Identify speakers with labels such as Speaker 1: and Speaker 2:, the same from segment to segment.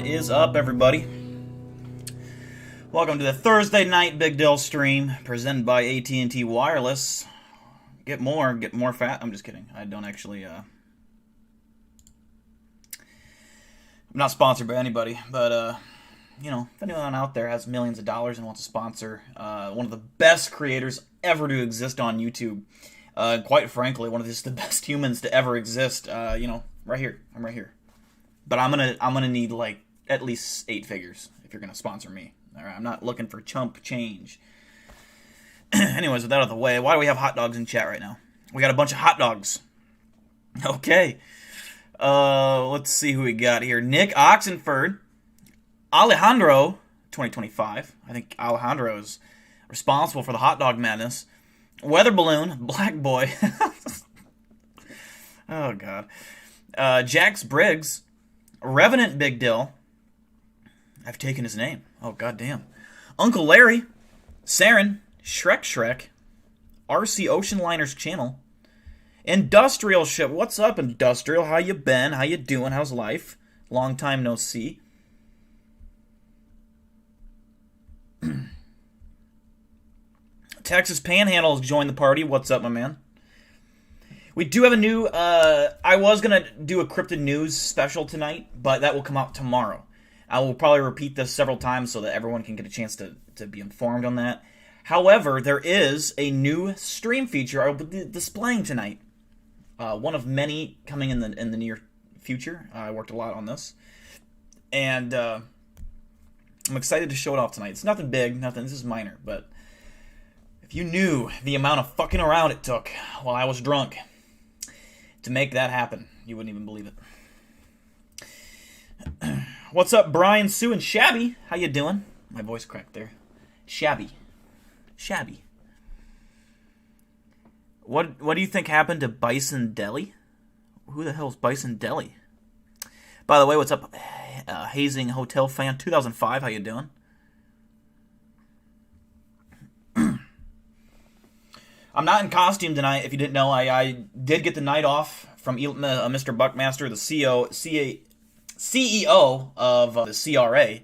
Speaker 1: What is up, everybody? Welcome to the Thursday night Big Deal stream presented by AT&T Wireless. Get more fat. I'm just kidding. I don't actually. I'm not sponsored by anybody, but if anyone out there has millions of dollars and wants to sponsor one of the best creators ever to exist on YouTube, quite frankly, one of the best humans to ever exist, right here. I'm right here. But I'm gonna need like at least 8 figures if you're gonna sponsor me. All right, I'm not looking for chump change. Anyways, with that out of the way, why do we have hot dogs in chat right now? We got a bunch of hot dogs. Okay. Let's see who we got here. Nick Oxenford, Alejandro, 2025. I think Alejandro is responsible for the hot dog madness. Weather Balloon, Black Boy. Oh God. Jax Briggs, Revenant Big Dill. I've taken his name. Oh, goddamn. Uncle Larry, Saren, Shrek, RC Ocean Liners Channel, Industrial Ship. What's up, Industrial? How you been? How you doing? How's life? Long time no see. Texas Panhandle has joined the party. What's up, my man? We do have a new, I was going to do a Cryptid News special tonight, but that will come out tomorrow. I will probably repeat this several times so that everyone can get a chance to be informed on that. However, there is a new stream feature I will be displaying tonight. One of many coming in the near future. I worked a lot on this. And I'm excited to show it off tonight. It's nothing big, this is minor, but if you knew the amount of fucking around it took while I was drunk to make that happen, you wouldn't even believe it. What's up, Brian, Sue, and Shabby? How you doing? My voice cracked there. Shabby. What do you think happened to Bison Deli? Who the hell's Bison Deli? By the way, what's up, Hazing Hotel Fan 2005? How you doing? I'm not in costume tonight. If you didn't know, I did get the night off from Mr. Buckmaster, the CEO of the CRA.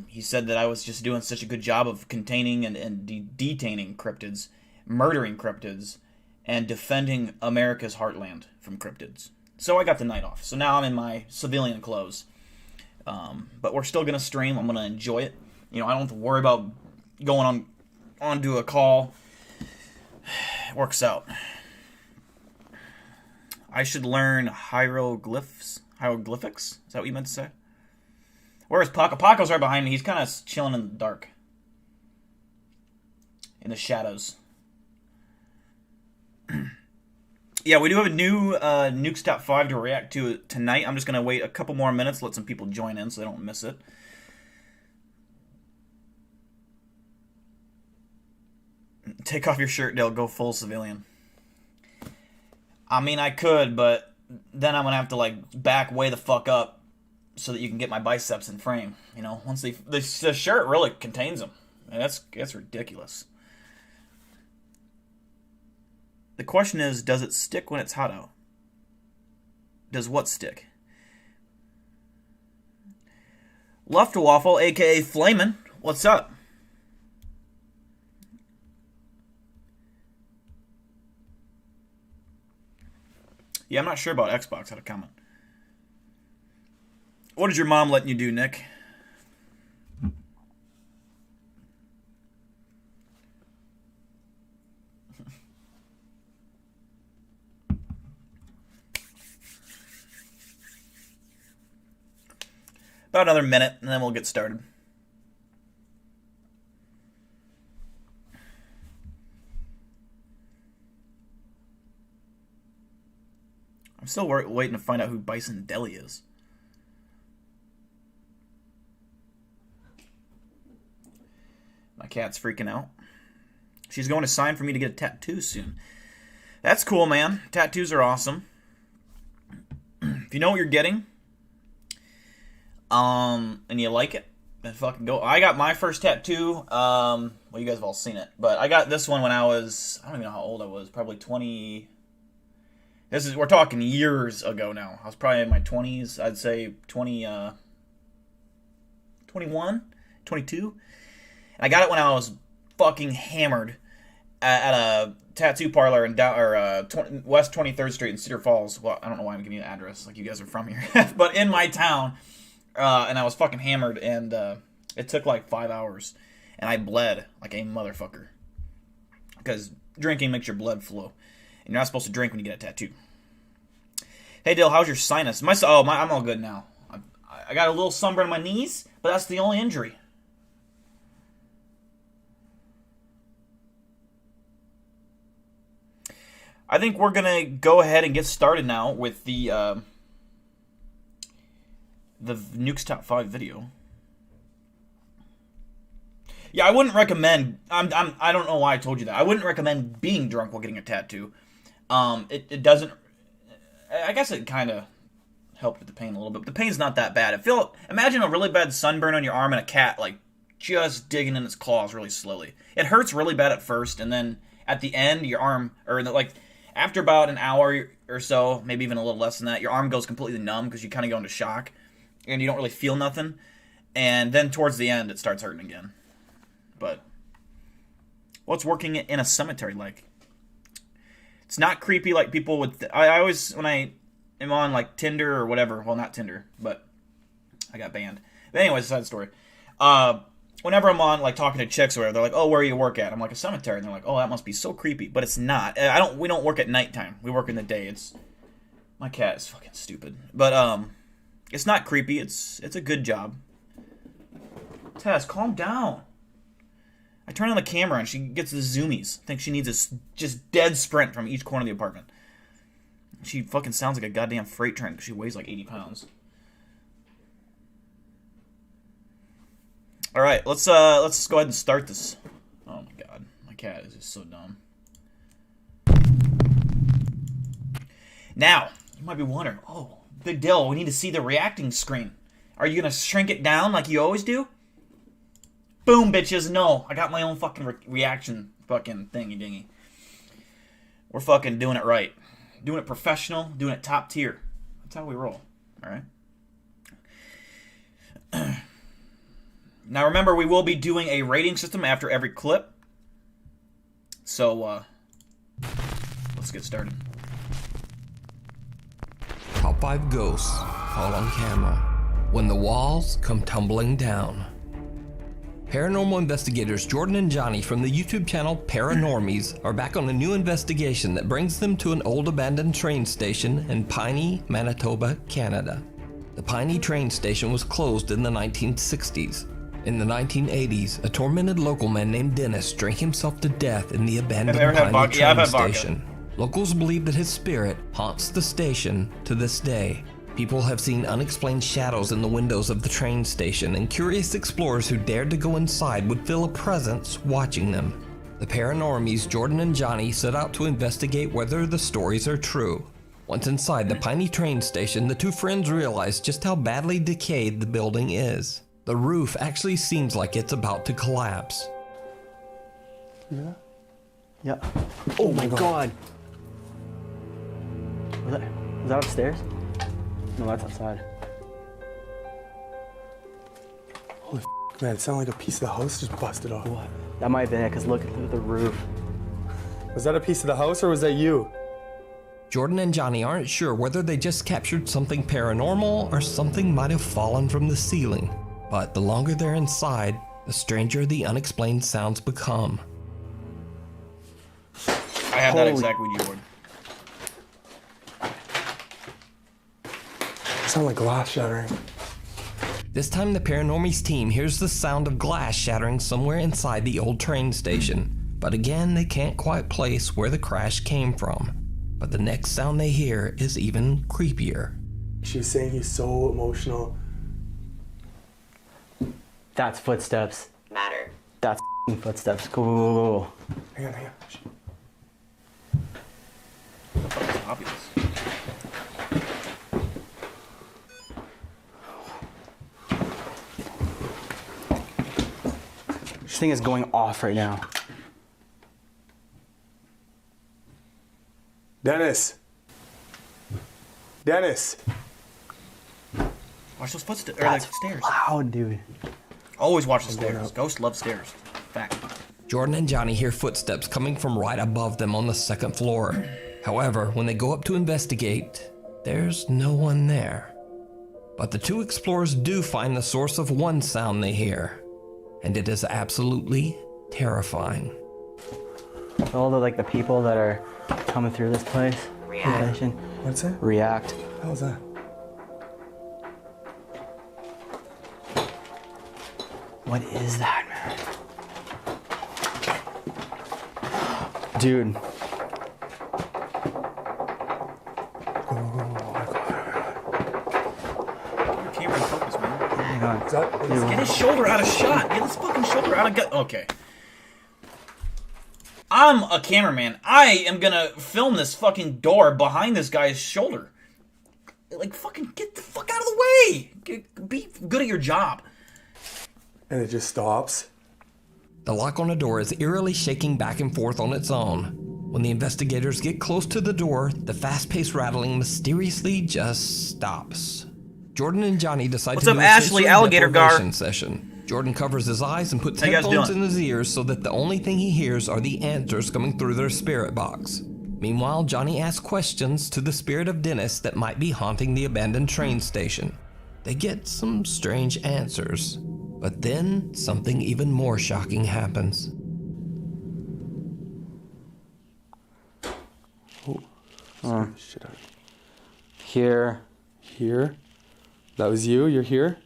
Speaker 1: He said that I was just doing such a good job of containing and detaining cryptids, murdering cryptids, and defending America's heartland from cryptids. So I got the night off. So now I'm in my civilian clothes. But we're still going to stream. I'm going to enjoy it. I don't have to worry about going onto a call. It works out. I should learn hieroglyphics. Is that what you meant to say? Where's Paco? Paco's right behind me. He's kind of chilling in the dark. In the shadows. Yeah, we do have a new Nuke's Top 5 to react to tonight. I'm just going to wait a couple more minutes, let some people join in so they don't miss it. Take off your shirt, Dale. Go full civilian. I mean, I could, but then I'm going to have to, back way the fuck up so that you can get my biceps in frame. Once the shirt really contains them. I mean, that's ridiculous. The question is, does it stick when it's hot out? Does what stick? Luftwaffle, a.k.a. Flamin'. What's up? Yeah, I'm not sure about Xbox. Had a comment. What is your mom letting you do, Nick? About another minute, and then we'll get started. I'm still waiting to find out who Bison Deli is. My cat's freaking out. She's going to sign for me to get a tattoo soon. That's cool, man. Tattoos are awesome. If you know what you're getting, and you like it, then fucking go. I got my first tattoo. Well, you guys have all seen it, but I got this one when I don't even know how old I was. Probably We're talking years ago now. I was probably in my 20s. I'd say 21, 22. And I got it when I was fucking hammered at a tattoo parlor in West 23rd Street in Cedar Falls. Well, I don't know why I'm giving you the address, like you guys are from here. But in my town, and I was fucking hammered, and it took like 5 hours. And I bled like a motherfucker. Because drinking makes your blood flow. And you're not supposed to drink when you get a tattoo. Hey, Dill, how's your sinus? I'm all good now. I got a little sunburn on my knees, but that's the only injury. I think we're going to go ahead and get started now with the Nuke's Top 5 video. Yeah, I wouldn't recommend. I don't know why I told you that. I wouldn't recommend being drunk while getting a tattoo. It doesn't. I guess it kind of helped with the pain a little bit. But the pain's not that bad. Imagine a really bad sunburn on your arm and a cat like just digging in its claws really slowly. It hurts really bad at first, and then at the end, your arm after about an hour or so, maybe even a little less than that, your arm goes completely numb because you kind of go into shock, and you don't really feel nothing. And then towards the end, it starts hurting again. But what's working in a cemetery like? It's not creepy like people would. I always, when I am on like Tinder or whatever, well, not Tinder, but I got banned. But anyways, side story. Whenever I'm on like talking to chicks or whatever, they're like, "Oh, where do you work at?" I'm like, "A cemetery," and they're like, "Oh, that must be so creepy," but it's not. We don't work at nighttime. We work in the day. My cat is fucking stupid, but it's not creepy. It's a good job. Tess, calm down. I turn on the camera and she gets the zoomies. I think she needs a just dead sprint from each corner of the apartment. She fucking sounds like a goddamn freight train because she weighs like 80 pounds. All right, let's go ahead and start this. Oh my god, my cat is just so dumb. Now, you might be wondering, oh, Big Dill, we need to see the reacting screen. Are you gonna shrink it down like you always do? Boom, bitches, no. I got my own fucking reaction fucking thingy-dingy. We're fucking doing it right. Doing it professional, doing it top tier. That's how we roll, alright? Now remember, we will be doing a rating system after every clip. So, let's get started.
Speaker 2: Top 5 ghosts caught on camera when the walls come tumbling down. Paranormal investigators Jordan and Johnny from the YouTube channel Paranormies are back on a new investigation that brings them to an old abandoned train station in Piney, Manitoba, Canada. The Piney train station was closed in the 1960s. In the 1980s, a tormented local man named Dennis drank himself to death in the abandoned Piney train station. Locals believe that his spirit haunts the station to this day. People have seen unexplained shadows in the windows of the train station, and curious explorers who dared to go inside would feel a presence watching them. The Paranormies, Jordan and Johnny, set out to investigate whether the stories are true. Once inside the Piney train station, the two friends realize just how badly decayed the building is. The roof actually seems like it's about to collapse.
Speaker 3: Yeah? Yeah. Oh my god! Was that upstairs? No, that's outside.
Speaker 4: Holy man, it sounded like a piece of the house just busted off.
Speaker 3: What? That might have been it, because look at the roof.
Speaker 4: Was that a piece of the house or was that you?
Speaker 2: Jordan and Johnny aren't sure whether they just captured something paranormal or something might have fallen from the ceiling. But the longer they're inside, the stranger the unexplained sounds become.
Speaker 1: I have that exact Ouija board.
Speaker 4: Sound like glass shattering.
Speaker 2: This time the Paranormies team hears the sound of glass shattering somewhere inside the old train station. But again, they can't quite place where the crash came from. But the next sound they hear is even creepier.
Speaker 4: She was saying he's so emotional.
Speaker 3: That's footsteps.
Speaker 5: Matter.
Speaker 3: That's footsteps. Cool.
Speaker 4: Hang on.
Speaker 1: That's obvious.
Speaker 3: This thing is going off right now.
Speaker 4: Dennis! Dennis.
Speaker 1: Watch those footsteps or the stairs.
Speaker 3: Loud, dude.
Speaker 1: Always watch the stairs. Ghosts love stairs. Fact.
Speaker 2: Jordan and Johnny hear footsteps coming from right above them on the second floor. However, when they go up to investigate, there's no one there. But the two explorers do find the source of one sound they hear, and it is absolutely terrifying.
Speaker 3: All the people that are coming through this place. React.
Speaker 4: What's that?
Speaker 3: React.
Speaker 4: How was that?
Speaker 3: What is that, man? Dude.
Speaker 1: Camera in focus, man.
Speaker 3: Hang on.
Speaker 4: Is that,
Speaker 1: Get his shoulder out of shot. Get his fucking shoulder out of gut. Okay. I'm a cameraman. I am gonna film this fucking door behind this guy's shoulder. Like, fucking get the fuck out of the way. Be good at your job.
Speaker 4: and it just stops.
Speaker 2: The lock on the door is eerily shaking back and forth on its own. When the investigators get close to the door, the fast-paced rattling mysteriously just stops. Jordan and Johnny decide
Speaker 1: What's
Speaker 2: to
Speaker 1: up,
Speaker 2: do a
Speaker 1: Ashley,
Speaker 2: sensory
Speaker 1: alligator gar?
Speaker 2: deprivation session. Jordan covers his eyes and puts
Speaker 1: How you guys
Speaker 2: headphones
Speaker 1: doing?
Speaker 2: in his ears so that the only thing he hears are the answers coming through their spirit box. Meanwhile, Johnny asks questions to the spirit of Dennis that might be haunting the abandoned train station. They get some strange answers, but then something even more shocking happens.
Speaker 4: Scared the shit out of me.
Speaker 3: Here.
Speaker 4: Here? That was you? You're here?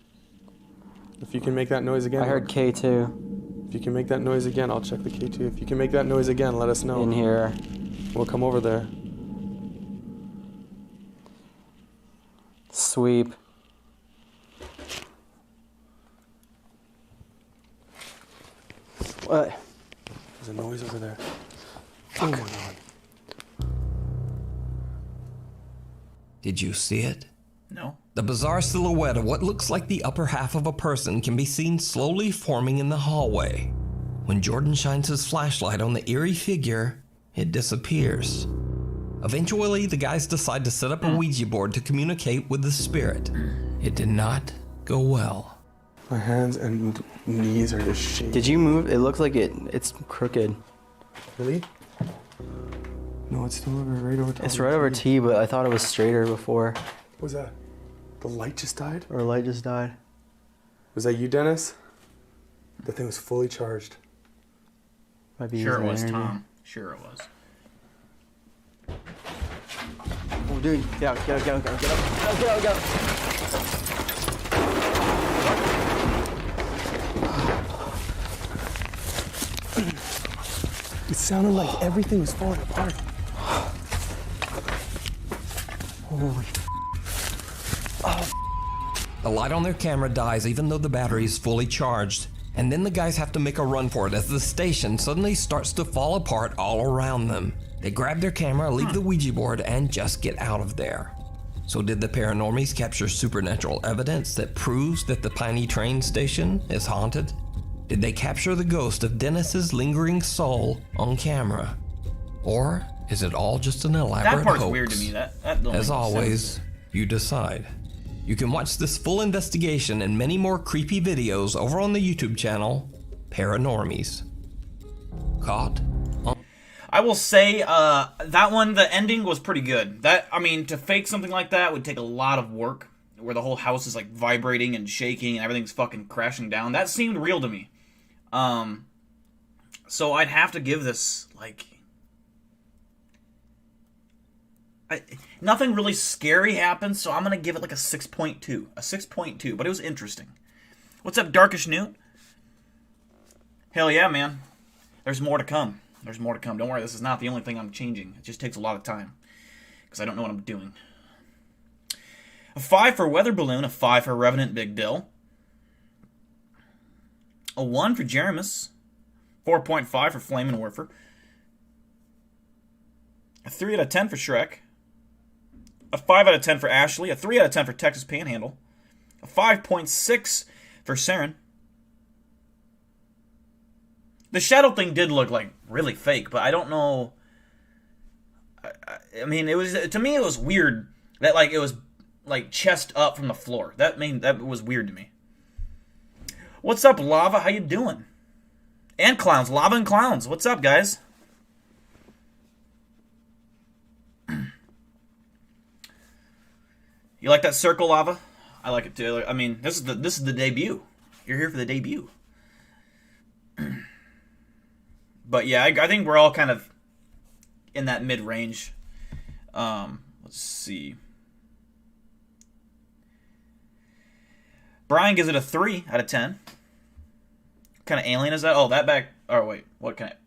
Speaker 4: If you can make that noise again.
Speaker 3: I heard K2
Speaker 4: If you can make that noise again, I'll check the K2. If you can make that noise again, let us know.
Speaker 3: in here.
Speaker 4: We'll come over there.
Speaker 3: Sweep. What?
Speaker 4: There's a noise over there. Fuck. Oh my god.
Speaker 2: Did you see it?
Speaker 1: No.
Speaker 2: The bizarre silhouette of what looks like the upper half of a person can be seen slowly forming in the hallway. When Jordan shines his flashlight on the eerie figure, it disappears. Eventually, the guys decide to set up a Ouija board to communicate with the spirit. It did not go well.
Speaker 4: My hands and knees are just shaking.
Speaker 3: Did you move? It looks like it's crooked.
Speaker 4: Really? No, it's still over, right over top.
Speaker 3: It's
Speaker 4: of the
Speaker 3: right over
Speaker 4: TV.
Speaker 3: T, but I thought it was straighter before.
Speaker 4: What was that? The light just died?
Speaker 3: Or light just died.
Speaker 4: Was that you, Dennis? The thing was fully charged.
Speaker 3: Might be
Speaker 1: Sure it
Speaker 3: using
Speaker 1: was,
Speaker 3: energy.
Speaker 1: Tom. Sure it was.
Speaker 3: Oh, dude, get out, get up, get up.
Speaker 4: It sounded like everything was falling apart.
Speaker 3: Holy.
Speaker 2: The light on their camera dies even though the battery is fully charged, and then the guys have to make a run for it as the station suddenly starts to fall apart all around them. They grab their camera, leave the Ouija board, and just get out of there. So did the Paranormies capture supernatural evidence that proves that the Piney train station is haunted? Did they capture the ghost of Dennis's lingering soul on camera? Or is it all just an elaborate
Speaker 1: That part's
Speaker 2: hoax?
Speaker 1: weird to me. That don't make
Speaker 2: As
Speaker 1: any
Speaker 2: always,
Speaker 1: sense.
Speaker 2: you decide. You can watch this full investigation and many more creepy videos over on the YouTube channel, Paranormies. Caught on...
Speaker 1: I will say, that one, the ending was pretty good. To fake something like that would take a lot of work, where the whole house is like vibrating and shaking and everything's fucking crashing down. That seemed real to me. So I'd have to give this, nothing really scary happened, so I'm gonna give it like a 6.2. A 6.2, but it was interesting. What's up, Darkish Newt? Hell yeah, man. There's more to come. There's more to come. Don't worry, this is not the only thing I'm changing. It just takes a lot of time, because I don't know what I'm doing. A 5 for Weather Balloon, a 5 for Revenant Big Bill. A 1 for Jeremus. 4.5 for Flamin' Werfer. A 3 out of 10 for Shrek. A 5 out of 10 for Ashley. A 3 out of 10 for Texas Panhandle. A 5.6 for Saren. The shadow thing did look like really fake, but I don't know. It was, to me, it was weird That like it was like chest up from the floor. That was weird to me. What's up, Lava? How you doing? And Clowns. Lava and Clowns. What's up, guys? You like that circle, Lava? I like it too. I mean, this is the debut. You're here for the debut. But yeah, I think we're all kind of in that mid-range. Let's see. Brian gives it a 3 out of 10. What kind of alien is that? Oh, that back... Oh, wait. What kind of...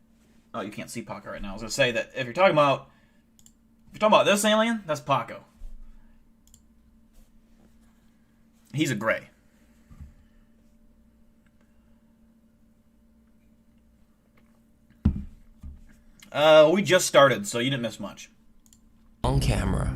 Speaker 1: Oh, you can't see Paco right now. I was going to say that if you're talking about... If you're talking about this alien, that's Paco. He's a gray. We just started, so you didn't miss much.
Speaker 2: On camera.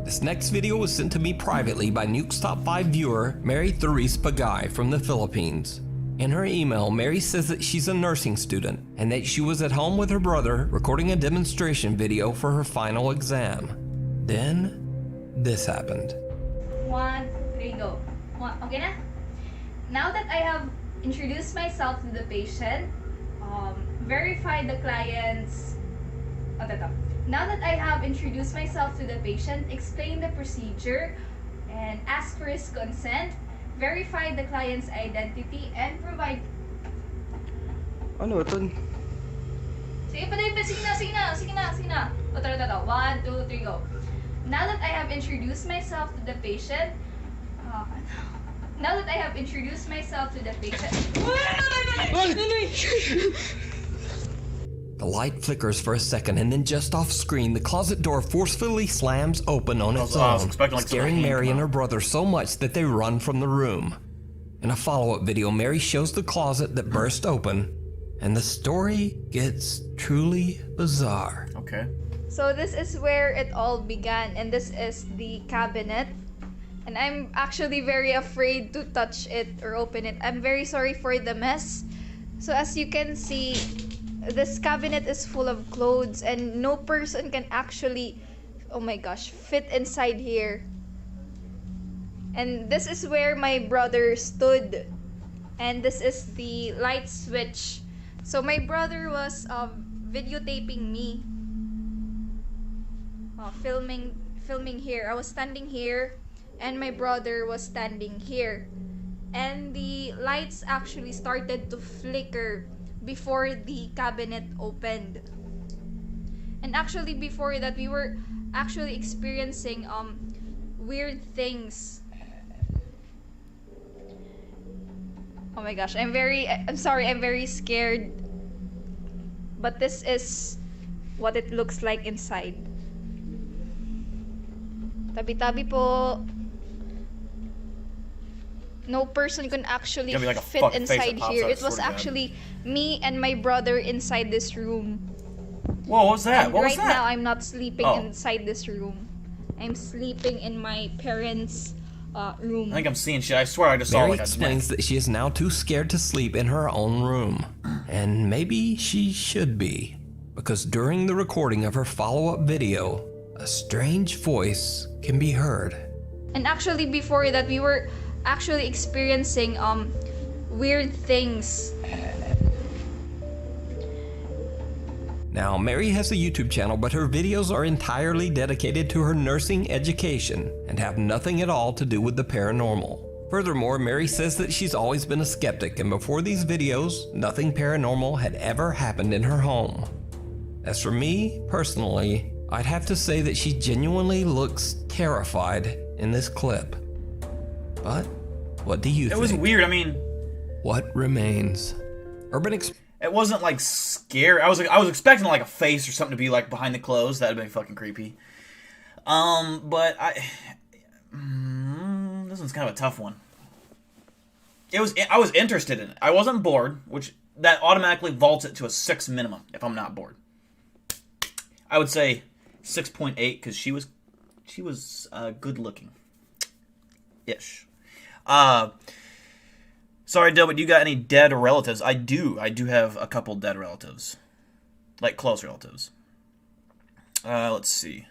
Speaker 2: This next video was sent to me privately by Nuke's Top 5 viewer, Mary Therese Pagay from the Philippines. In her email, Mary says that she's a nursing student and that she was at home with her brother recording a demonstration video for her final exam. Then, this happened.
Speaker 5: 1, 3, go. Okay na? Now that I have introduced myself to the patient, verified the client's... Now that I have introduced myself to the patient, explained the procedure, and asked for his consent, verified the client's identity, and provide...
Speaker 3: Ano ito?
Speaker 5: Sige pa. Sige na. O, tara. 1, 2, 3, go. Now that I have introduced myself to the patient,
Speaker 2: The light flickers for a second, and then just off screen, the closet door forcefully slams open on its own, scaring Mary and her brother so much that they run from the room. In a follow-up video, Mary shows the closet that burst open, and the story gets truly bizarre.
Speaker 1: Okay.
Speaker 5: So this is where it all began, and this is the cabinet. And I'm actually very afraid to touch it or open it. I'm very sorry for the mess. So as you can see, this cabinet is full of clothes and no person can actually, oh my gosh, fit inside here. And this is where my brother stood. And this is the light switch. So my brother was videotaping me. Filming here. I was standing here and my brother was standing here. And the lights actually started to flicker before the cabinet opened. And actually before that, we were actually experiencing weird things. Oh my gosh, I'm very scared. But this is what it looks like inside. Tabi-tabi po. No person can actually fit inside here. It was actually me and my brother inside this room.
Speaker 1: Whoa, what was that?
Speaker 5: And
Speaker 1: what was
Speaker 5: right
Speaker 1: that?
Speaker 5: now, I'm not sleeping inside this room. I'm sleeping in my parents' room.
Speaker 1: I think I'm seeing shit. I swear I just saw
Speaker 2: Mary
Speaker 1: like a
Speaker 2: explains that she is now too scared to sleep in her own room. And maybe she should be. Because during the recording of her follow-up video, a strange voice can be heard.
Speaker 5: And actually before that, we were actually experiencing weird things.
Speaker 2: Now, Mary has a YouTube channel, but her videos are entirely dedicated to her nursing education and have nothing at all to do with the paranormal. Furthermore, Mary says that she's always been a skeptic, and before these videos, nothing paranormal had ever happened in her home. As for me, personally, I'd have to say that she genuinely looks terrified in this clip. But what do you think?
Speaker 1: It was weird. I mean,
Speaker 2: what remains?
Speaker 1: It wasn't like scary. I was expecting like a face or something to be like behind the clothes. That'd be fucking creepy. But this one's kind of a tough one. I was interested in it. I wasn't bored, which that automatically vaults it to a 6 minimum if I'm not bored. I would say 6.8 because she was good looking. Ish. Sorry, Dill, but you got any dead relatives? I do have a couple dead relatives. Like, close relatives. Let's see.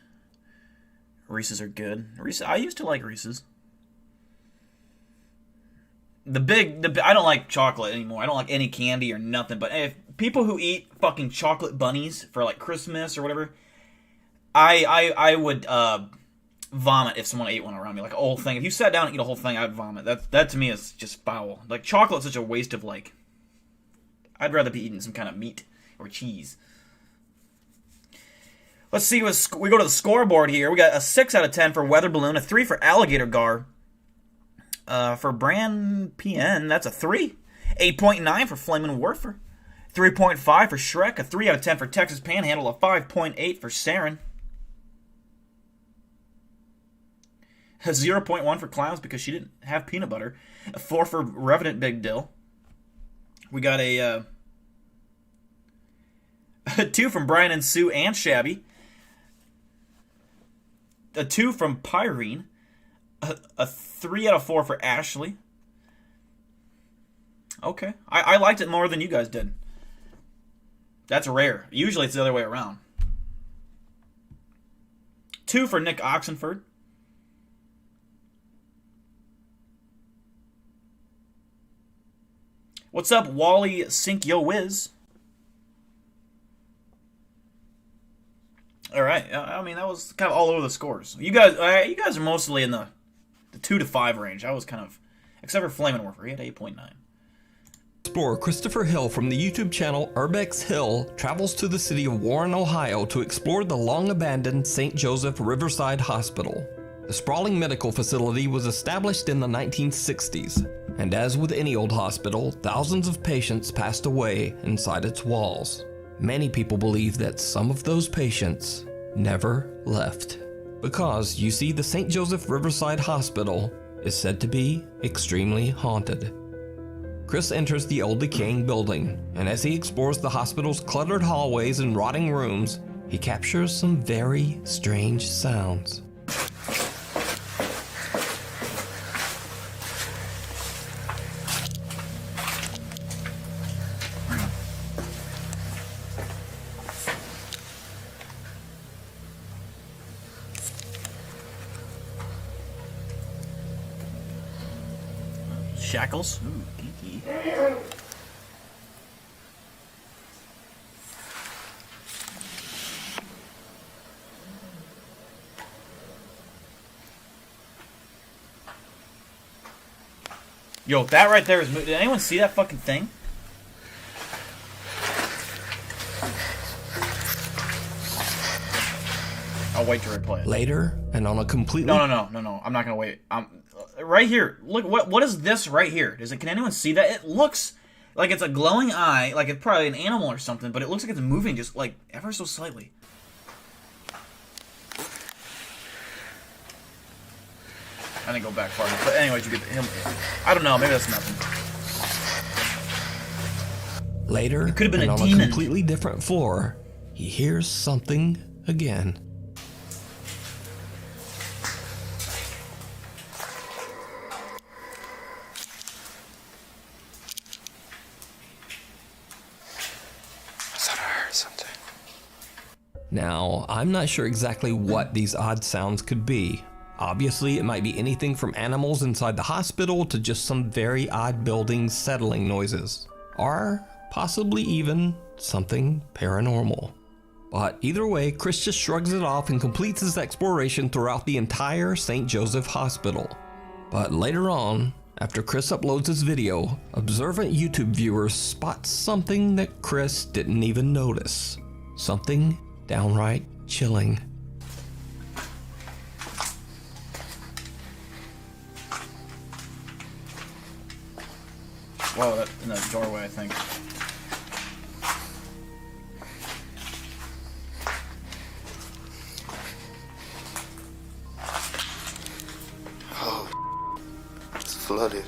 Speaker 1: Reese's are good. I used to like Reese's. I don't like chocolate anymore. I don't like any candy or nothing. But if people who eat fucking chocolate bunnies for like Christmas or whatever, I would vomit if someone ate one around me, like a whole thing. If you sat down and eat a whole thing, I'd vomit. That to me is just foul. Like chocolate's such a waste of like. I'd rather be eating some kind of meat or cheese. Let's see. We go to the scoreboard here. We got a 6 out of 10 for Weather Balloon, a 3 for Alligator Gar. For Brand PN, that's a 3. 8.9 for Flamin' Warfer. 3.5 for Shrek. A 3 out of 10 for Texas Panhandle. A 5.8 for Saren. A 0.1 for Clowns because she didn't have peanut butter. A 4 for Revenant Big Dill. We got a 2 from Brian and Sue and Shabby. A 2 from Pyrene. A 3 out of 4 for Ashley. Okay. I liked it more than you guys did. That's rare. Usually it's the other way around. 2 for Nick Oxenford. What's up, Wally Sink Yo Wiz? All right. I mean, that was kind of all over the scores. You guys are mostly in the 2 to 5 range. I was kind of, except for Flamin' Warfer, he had 8.9.
Speaker 2: Explorer Christopher Hill from the YouTube channel Urbex Hill travels to the city of Warren, Ohio to explore the long-abandoned St. Joseph Riverside Hospital. The sprawling medical facility was established in the 1960s, and as with any old hospital, thousands of patients passed away inside its walls. Many people believe that some of those patients never left. Because, you see, the St. Joseph Riverside Hospital is said to be extremely haunted. Chris enters the old decaying building, and as he explores the hospital's cluttered hallways and rotting rooms, he captures some very strange sounds.
Speaker 1: Shackles. Ooh, kinky. Yo, that right there is... Did anyone see that fucking thing? I'll wait to replay it.
Speaker 2: Later, and on a completely...
Speaker 1: No. I'm not gonna wait. Right here. Look, what is this right here? Can anyone see that? It looks like it's a glowing eye, like it's probably an animal or something, but it looks like it's moving just like ever so slightly. I didn't go back far enough. But anyways, you get him. I don't know. Maybe that's nothing.
Speaker 2: Later,
Speaker 1: It could have been
Speaker 2: and
Speaker 1: a
Speaker 2: on
Speaker 1: demon.
Speaker 2: a completely different floor, he hears something again. Now, I'm not sure exactly what these odd sounds could be. Obviously, it might be anything from animals inside the hospital to just some very odd buildings settling noises. Or possibly even something paranormal. But either way, Chris just shrugs it off and completes his exploration throughout the entire St. Joseph Hospital. But later on, after Chris uploads his video, observant YouTube viewers spot something that Chris didn't even notice. Something downright chilling.
Speaker 1: Whoa, that's in the doorway, I think.
Speaker 6: Oh, it's flooded.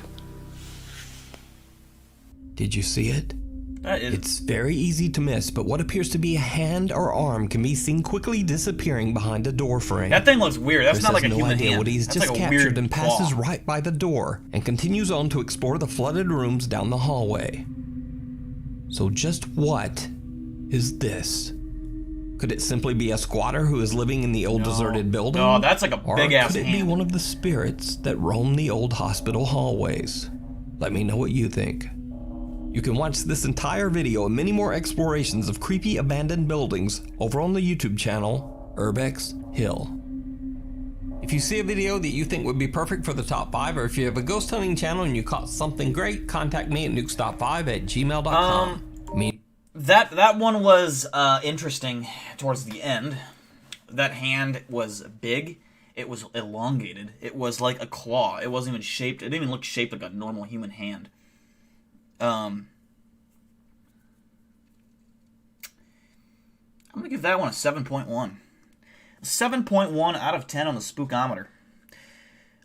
Speaker 2: Did you see it?
Speaker 1: That is...
Speaker 2: It's very easy to miss, but what appears to be a hand or arm can be seen quickly disappearing behind a door frame.
Speaker 1: That thing looks weird. That's
Speaker 2: Chris
Speaker 1: not like
Speaker 2: has
Speaker 1: a
Speaker 2: no
Speaker 1: human
Speaker 2: idea
Speaker 1: hand.
Speaker 2: what he's
Speaker 1: That's
Speaker 2: just
Speaker 1: like a
Speaker 2: captured
Speaker 1: weird
Speaker 2: and passes
Speaker 1: claw.
Speaker 2: right by the door and continues on to explore the flooded rooms down the hallway. So just what is this? Could it simply be a squatter who is living in the old deserted building?
Speaker 1: No, that's like a big-ass
Speaker 2: Or could it be
Speaker 1: hand.
Speaker 2: one of the spirits that roam the old hospital hallways? Let me know what you think. You can watch this entire video and many more explorations of creepy abandoned buildings over on the YouTube channel, Urbex Hill. If you see a video that you think would be perfect for the top 5, or if you have a ghost hunting channel and you caught something great, contact me at nukestop5@gmail.com.
Speaker 1: That one was interesting towards the end. That hand was big. It was elongated. It was like a claw. It wasn't even shaped. It didn't even look shaped like a normal human hand. I'm going to give that one a 7.1. 7.1 out of 10 on the Spookometer.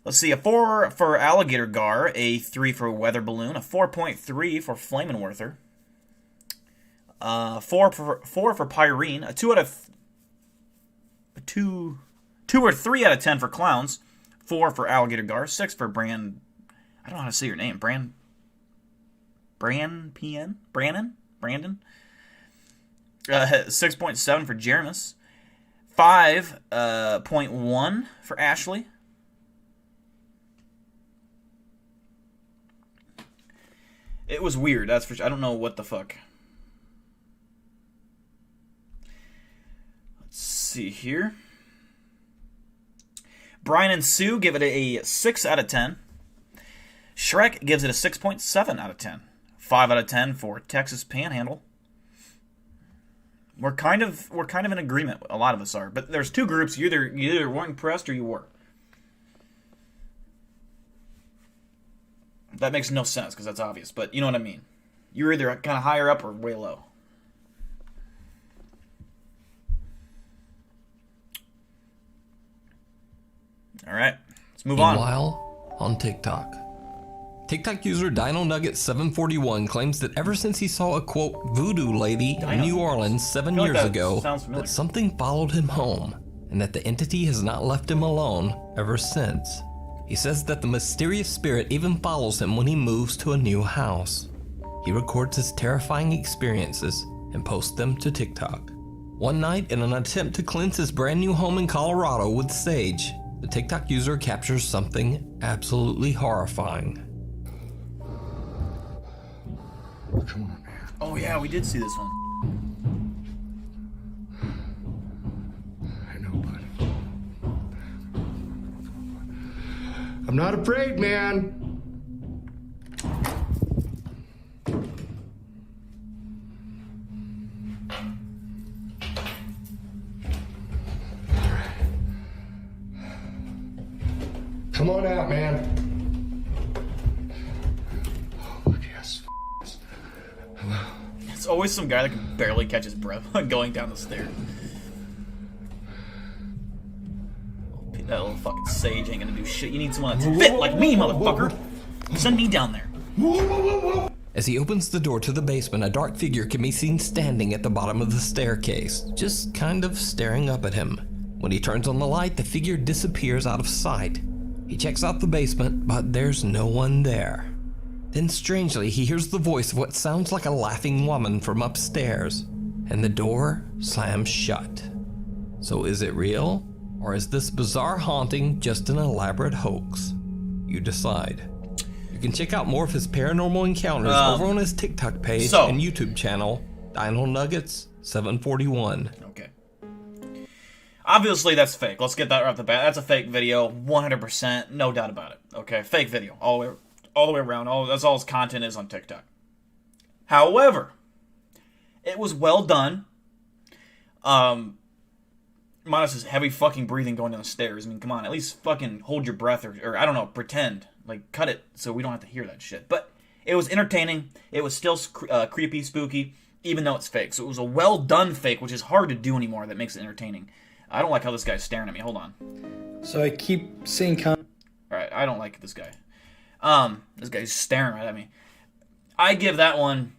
Speaker 1: Let's see, a 4 for Alligator Gar, a 3 for Weather Balloon, a 4.3 for Flamenwerther, 4 for Pyrene, a 2 or 3 out of 10 for Clowns, 4 for Alligator Gar, 6 for Brand. I don't know how to say your name. Brandon. 6.7 for Jeremus, 5.1 for Ashley. It was weird, that's for sure. I don't know what the fuck. Let's see here. Brian and Sue give it a 6 out of 10. Shrek gives it a 6.7 out of 10. 5 out of 10 for Texas Panhandle. We're kind of in agreement. A lot of us are, but there's two groups. You either weren't impressed or you were. That makes no sense because that's obvious, but you know what I mean. You're either kind of higher up or way low. All right, let's move on.
Speaker 2: Meanwhile, on TikTok. TikTok user Dino Nugget 741 claims that ever since he saw a, quote, voodoo lady in New Orleans 7
Speaker 1: I feel like
Speaker 2: years
Speaker 1: that
Speaker 2: ago,
Speaker 1: sounds familiar.
Speaker 2: that something followed him home, and that the entity has not left him alone ever since. He says that the mysterious spirit even follows him when he moves to a new house. He records his terrifying experiences and posts them to TikTok. One night, in an attempt to cleanse his brand new home in Colorado with sage, the TikTok user captures something absolutely horrifying.
Speaker 6: Come on, man.
Speaker 1: Oh yeah, we did see this one.
Speaker 6: I know, bud. I'm not afraid, man. Come on out, man. Oh, yes.
Speaker 1: It's always some guy that can barely catch his breath going down the stairs. That little fucking sage ain't gonna do shit. You need someone that's fit like me, motherfucker. Send me down there.
Speaker 2: As he opens the door to the basement, a dark figure can be seen standing at the bottom of the staircase, just kind of staring up at him. When he turns on the light, the figure disappears out of sight. He checks out the basement, but there's no one there. Then strangely, he hears the voice of what sounds like a laughing woman from upstairs, and the door slams shut. So is it real? Or is this bizarre haunting just an elaborate hoax? You decide. You can check out more of his paranormal encounters over on his TikTok page and YouTube channel, Dino Nuggets 741.
Speaker 1: Okay. Obviously, that's fake. Let's get that right off the bat. That's a fake video, 100%, no doubt about it. Okay, fake video, all the way around. That's all his content is on TikTok. However, it was well done. Minus his heavy fucking breathing going down the stairs. I mean, come on, at least fucking hold your breath or I don't know, pretend. Like, cut it so we don't have to hear that shit. But it was entertaining. It was still creepy, spooky, even though it's fake. So it was a well done fake, which is hard to do anymore. That makes it entertaining. I don't like how this guy's staring at me. Hold on.
Speaker 7: So I keep seeing
Speaker 1: Alright, I don't like this guy. This guy's staring right at me. I give that one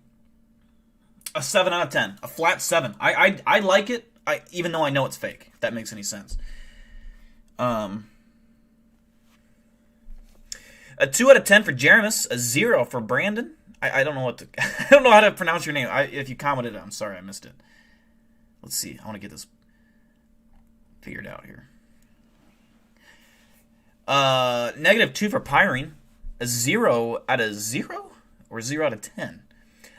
Speaker 1: a 7 out of 10. A flat 7. I like it, even though I know it's fake, if that makes any sense. A 2 out of 10 for Jeremus. A 0 for Brandon. I don't know what to... I don't know how to pronounce your name. If you commented it, I'm sorry, I missed it. Let's see. I want to get this figured out here. -2 for Pyrene. A 0 out of 0? Or 0 out of 10?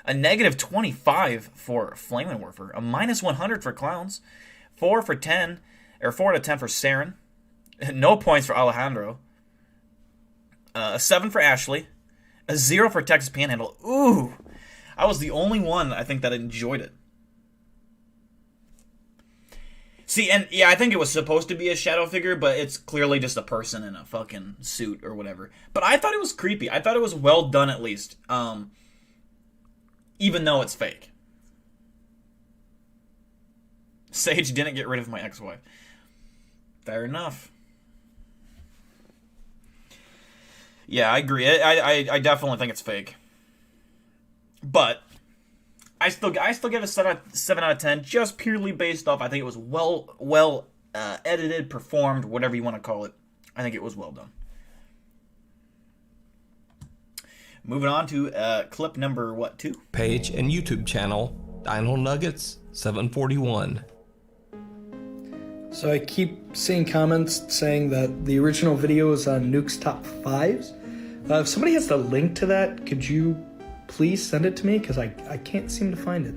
Speaker 1: A -25 for Flammenwerfer. A -100 for Clowns. 4 for 10. Or 4 out of 10 for Saren. No points for Alejandro. A 7 for Ashley. A 0 for Texas Panhandle. Ooh! I was the only one, I think, that enjoyed it. See, and yeah, I think it was supposed to be a shadow figure, but it's clearly just a person in a fucking suit or whatever. But I thought it was creepy. I thought it was well done, at least. Even though it's fake. Sage didn't get rid of my ex-wife. Fair enough. Yeah, I agree. I definitely think it's fake. But I still give it a 7 out of 10, just purely based off. I think it was well edited, performed, whatever you want to call it. I think it was well done. Moving on to clip number 2?
Speaker 2: Page and YouTube channel Dino Nuggets 741.
Speaker 7: So I keep seeing comments saying that the original video is on Nuke's Top 5s. If somebody has the link to that, could you please send it to me? Because I can't seem to find it.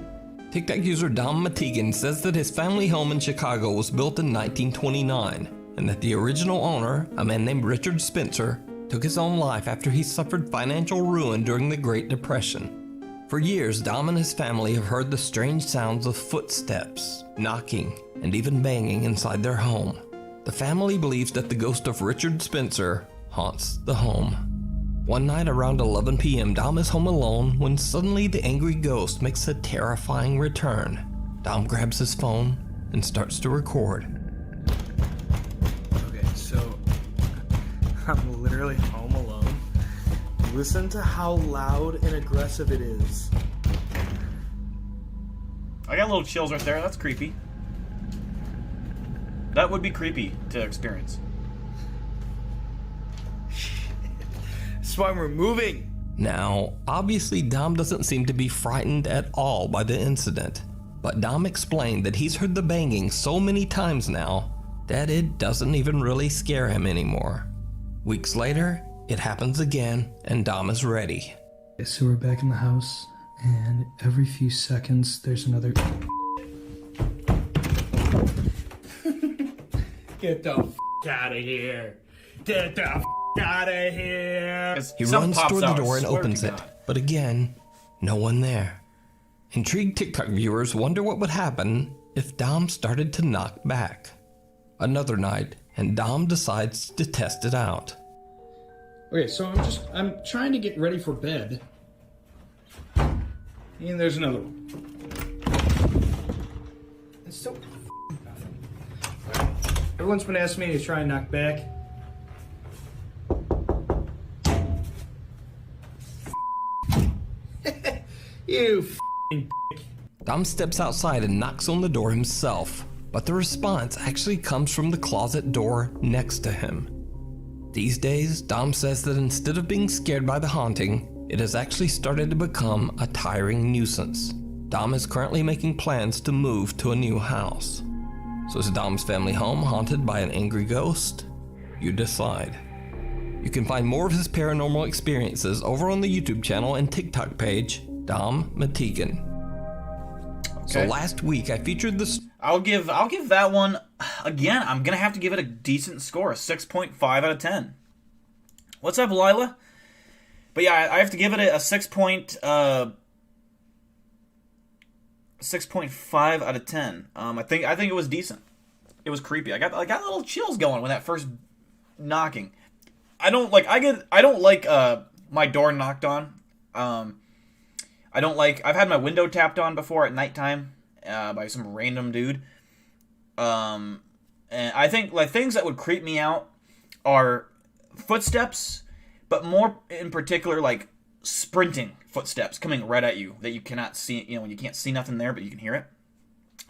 Speaker 2: TikTok user Dom Matigan says that his family home in Chicago was built in 1929, and that the original owner, a man named Richard Spencer, took his own life after he suffered financial ruin during the Great Depression. For years, Dom and his family have heard the strange sounds of footsteps, knocking, and even banging inside their home. The family believes that the ghost of Richard Spencer haunts the home. One night around 11 p.m., Dom is home alone when suddenly the angry ghost makes a terrifying return. Dom grabs his phone and starts to record.
Speaker 7: Okay, so I'm literally home alone. Listen to how loud and aggressive it is.
Speaker 1: I got little chills right there. That's creepy. That would be creepy to experience.
Speaker 7: That's why we're moving.
Speaker 2: Now, obviously Dom doesn't seem to be frightened at all by the incident, but Dom explained that he's heard the banging so many times now that it doesn't even really scare him anymore. Weeks later, it happens again, and Dom is ready.
Speaker 7: Okay, so we're back in the house, and every few seconds there's another. Get the out of here! Get the out of here!
Speaker 2: He runs toward the door and opens it, but again, no one there. Intrigued TikTok viewers wonder what would happen if Dom started to knock back. Another night, and Dom decides to test it out.
Speaker 7: Okay, so I'm trying to get ready for bed. And there's another one. It's still nothing. Right. Everyone's been asking me to try and knock back. You
Speaker 2: Dom steps outside and knocks on the door himself, but the response actually comes from the closet door next to him. These days, Dom says that instead of being scared by the haunting, it has actually started to become a tiring nuisance. Dom is currently making plans to move to a new house. So is Dom's family home haunted by an angry ghost? You decide. You can find more of his paranormal experiences over on the YouTube channel and TikTok page, Dom Matigan.
Speaker 1: Okay.
Speaker 2: So last week I featured this.
Speaker 1: I'll give that one, again, I'm going to have to give it a decent score, a 6.5 out of 10. What's up, Lila? But yeah, I have to give it a 6.5 out of 10. I think it was decent. It was creepy. I got little chills going when that first knocking. I don't like my door knocked on. I've had my window tapped on before at nighttime by some random dude. And I think like things that would creep me out are footsteps, but more in particular like sprinting footsteps coming right at you that you cannot see, when you can't see nothing there but you can hear it.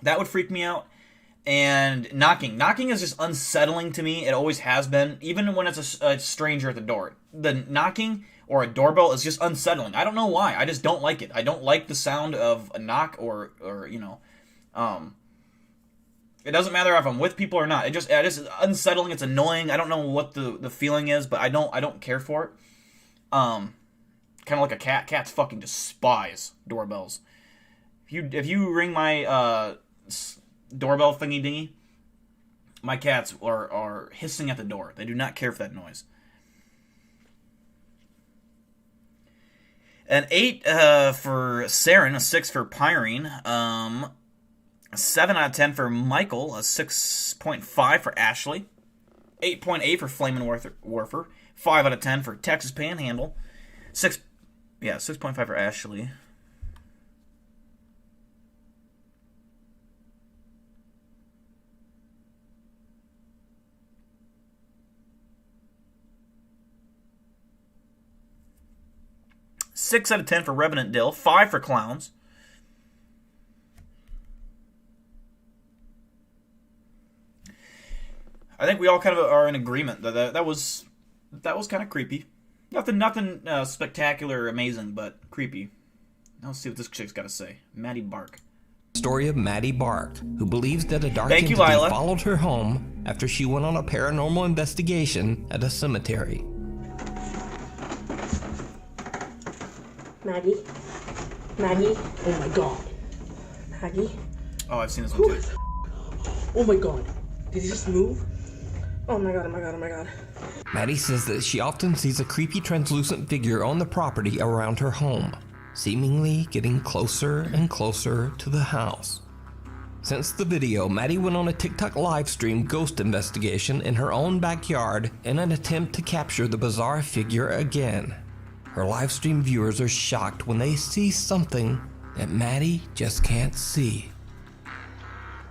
Speaker 1: That would freak me out. And knocking is just unsettling to me. It always has been, even when it's a stranger at the door. The knocking or a doorbell is just unsettling. I don't know why. I just don't like it. I don't like the sound of a knock or It doesn't matter if I'm with people or not. It is unsettling. It's annoying. I don't know what the feeling is, but I don't care for it. Kind of like a cat. Cats fucking despise doorbells. If you ring my doorbell thingy dingy, my cats are hissing at the door. They do not care for that noise. An 8 for Saren, a 6 for Pyrene, a 7 out of 10 for Michael, a 6.5 for Ashley, 8.8 for Flamin' Warfer, 5 out of 10 for Texas Panhandle, 6.5 for Ashley. Six out of 10 for Revenant Dill, 5 for Clowns. I think we all kind of are in agreement that was kind of creepy. Nothing spectacular or amazing, but creepy. Now let's see what this chick's got to say. Maddie Bark.
Speaker 2: Story of Maddie Bark, who believes that a dark
Speaker 1: Thank you,
Speaker 2: entity
Speaker 1: Lila.
Speaker 2: followed her home after she went on a paranormal investigation at a cemetery.
Speaker 8: Maggie? Maggie? Oh my god. Maggie?
Speaker 1: Oh, I've seen this one too.
Speaker 8: Oh my god. Did he just move? Oh my god, oh my god, oh my god.
Speaker 2: Maddie says that she often sees a creepy translucent figure on the property around her home, seemingly getting closer and closer to the house. Since the video, Maddie went on a TikTok live stream ghost investigation in her own backyard in an attempt to capture the bizarre figure again. Her live stream viewers are shocked when they see something that Maddie just can't see.